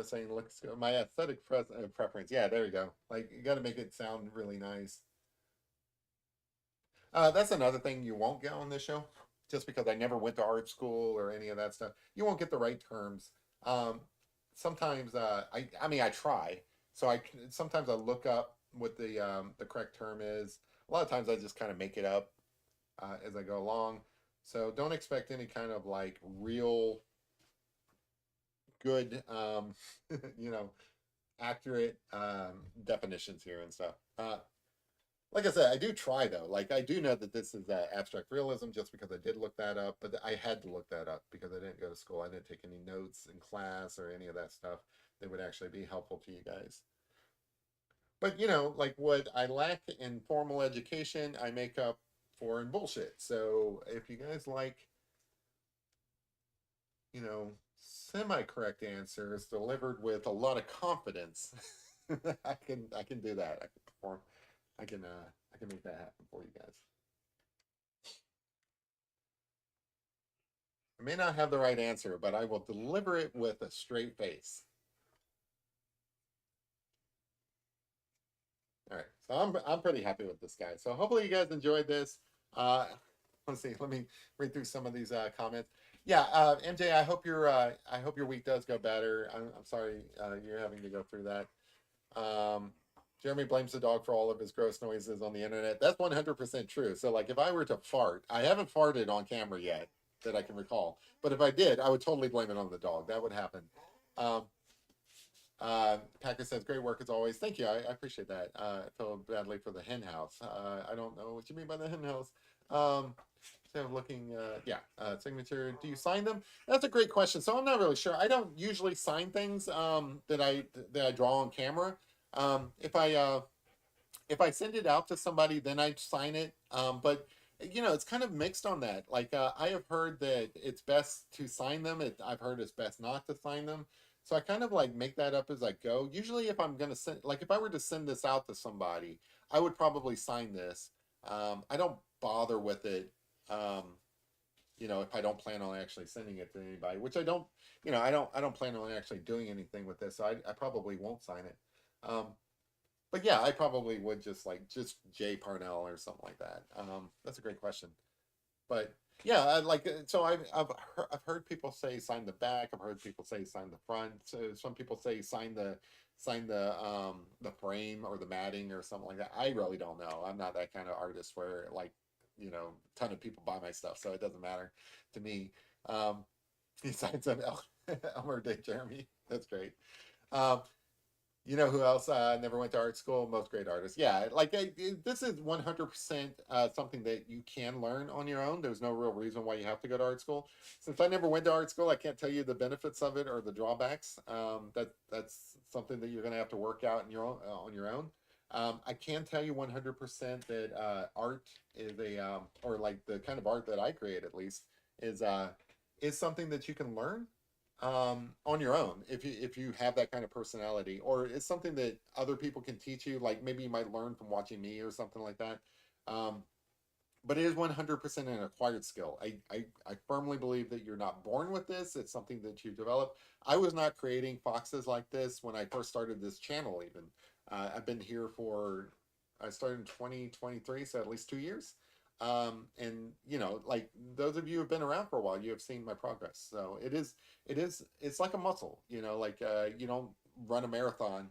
[SPEAKER 1] Saying looks good. My aesthetic preference. Yeah, there you go. Like you got to make it sound really nice. That's another thing you won't get on this show, just because I never went to art school or any of that stuff. You won't get the right terms. Um, sometimes I mean I try. So sometimes I look up what the correct term is. A lot of times I just kind of make it up as I go along. So don't expect any kind of like real good you know accurate definitions here and stuff. Like I said, I do try though. Like I do know that this is abstract realism just because I did look that up, but I had to look that up because I didn't go to school. I didn't take any notes in class or any of that stuff that would actually be helpful to you guys. But you know, like what I lack in formal education, I make up for in bullshit. So if you guys like, you know, semi-correct answers delivered with a lot of confidence, I can do that. I can perform. I can make that happen for you guys. I may not have the right answer, but I will deliver it with a straight face. All right, so I'm pretty happy with this guy. So hopefully you guys enjoyed this. Let's see. Let me read through some of these comments. Yeah, MJ, I hope your week does go better. I'm sorry you're having to go through that. Um, Jeremy blames the dog for all of his gross noises on the internet. That's 100% true. So, like, if I were to fart, I haven't farted on camera yet that I can recall. But if I did, I would totally blame it on the dog. That would happen. Um, Packer says, great work as always. Thank you. I appreciate that. I feel badly for the hen house. I don't know what you mean by the hen house. So looking, signature. Do you sign them? That's a great question. So I'm not really sure. I don't usually sign things that I draw on camera. If I send it out to somebody, then I sign it. But it's kind of mixed on that. Like I have heard that it's best to sign them. I've heard it's best not to sign them. So I kind of like make that up as I go. Usually, if I'm gonna send, like if I were to send this out to somebody, I would probably sign this. I don't bother with it. Um, if I don't plan on actually sending it to anybody, which I don't, I don't plan on actually doing anything with this. So I probably won't sign it. Um, but yeah, I probably would just J Parnell or something like that. That's a great question. But yeah, so I've heard people say sign the back. I've heard people say sign the front. So some people say sign the frame or the matting or something like that. I really don't know. I'm not that kind of artist where a ton of people buy my stuff, so it doesn't matter to me. Um, he signs an Elmer Dick Jeremy. That's great. Um, you know who else never went to art school? Most great artists. Yeah, this is 100% something that you can learn on your own. There's no real reason why you have to go to art school. Since I never went to art school, I can't tell you the benefits of it or the drawbacks. That's something that you're going to have to work out in your own, on your own. I can tell you 100% that art is or like the kind of art that I create at least, is uh, is something that you can learn on your own if you have that kind of personality, or it's something that other people can teach you, like maybe you might learn from watching me or something like that. um, but it is 100% an acquired skill. I firmly believe that you're not born with this. It's something that you develop. I was not creating foxes like this when I first started this channel even. I've been here for, I started in 2023, so at least 2 years. And like those of you who have been around for a while, you have seen my progress. So it's like a muscle, like you don't run a marathon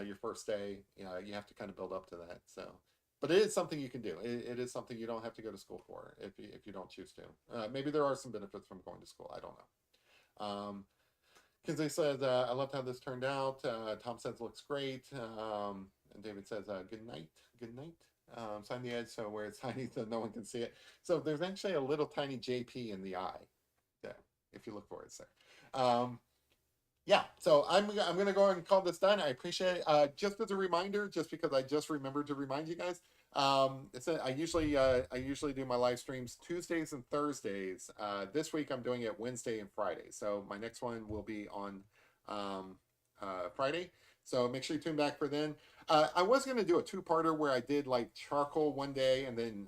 [SPEAKER 1] your first day. You have to kind of build up to that. So but it is something you can do. It is something you don't have to go to school for if you don't choose to. Maybe there are some benefits from going to school. I don't know. Kinsey says, I loved how this turned out. Tom says looks great. And David says, good night. Good night. Sign the edge so where it's tiny so no one can see it. So there's actually a little tiny JP in the eye. Yeah, if you look for it, sir. Yeah, so I'm gonna go ahead and call this done. I appreciate it. Just as a reminder, just because I just remembered to remind you guys, I usually do my live streams Tuesdays and Thursdays. This week I'm doing it Wednesday and Friday. So my next one will be on Friday. So make sure you tune back for then. I was gonna do a two-parter where I did like charcoal one day and then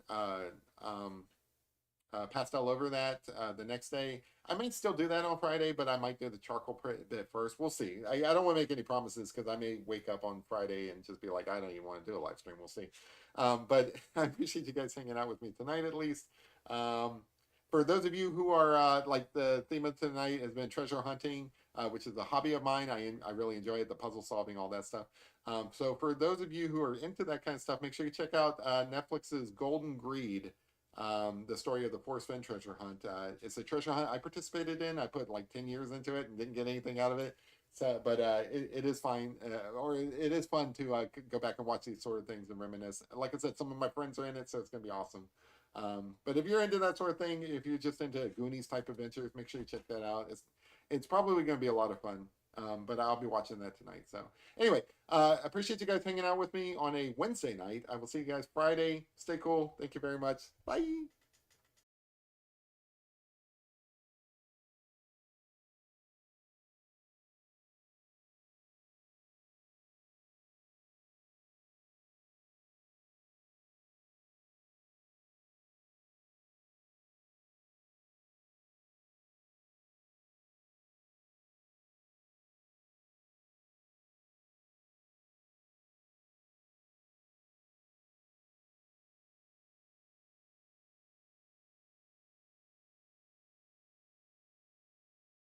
[SPEAKER 1] pastel over that the next day. I might still do that on Friday, but I might do the charcoal bit first. We'll see. I don't want to make any promises because I may wake up on Friday and just be like, I don't even want to do a live stream. We'll see. But I appreciate you guys hanging out with me tonight at least. For those of you who are like the theme of tonight has been treasure hunting, which is a hobby of mine. I really enjoy it, the puzzle solving, all that stuff. So for those of you who are into that kind of stuff, make sure you check out Netflix's Golden Greed, the story of the Forrest Fenn treasure hunt. It's a treasure hunt I participated in. I put like 10 years into it and didn't get anything out of it. So, but it is fine, or it is fun to go back and watch these sort of things and reminisce. Like I said, some of my friends are in it, so it's going to be awesome. But if you're into that sort of thing, if you're just into Goonies type adventures, make sure you check that out. It's probably going to be a lot of fun. But I'll be watching that tonight. So anyway, appreciate you guys hanging out with me on a Wednesday night. I will see you guys Friday. Stay cool. Thank you very much. Bye.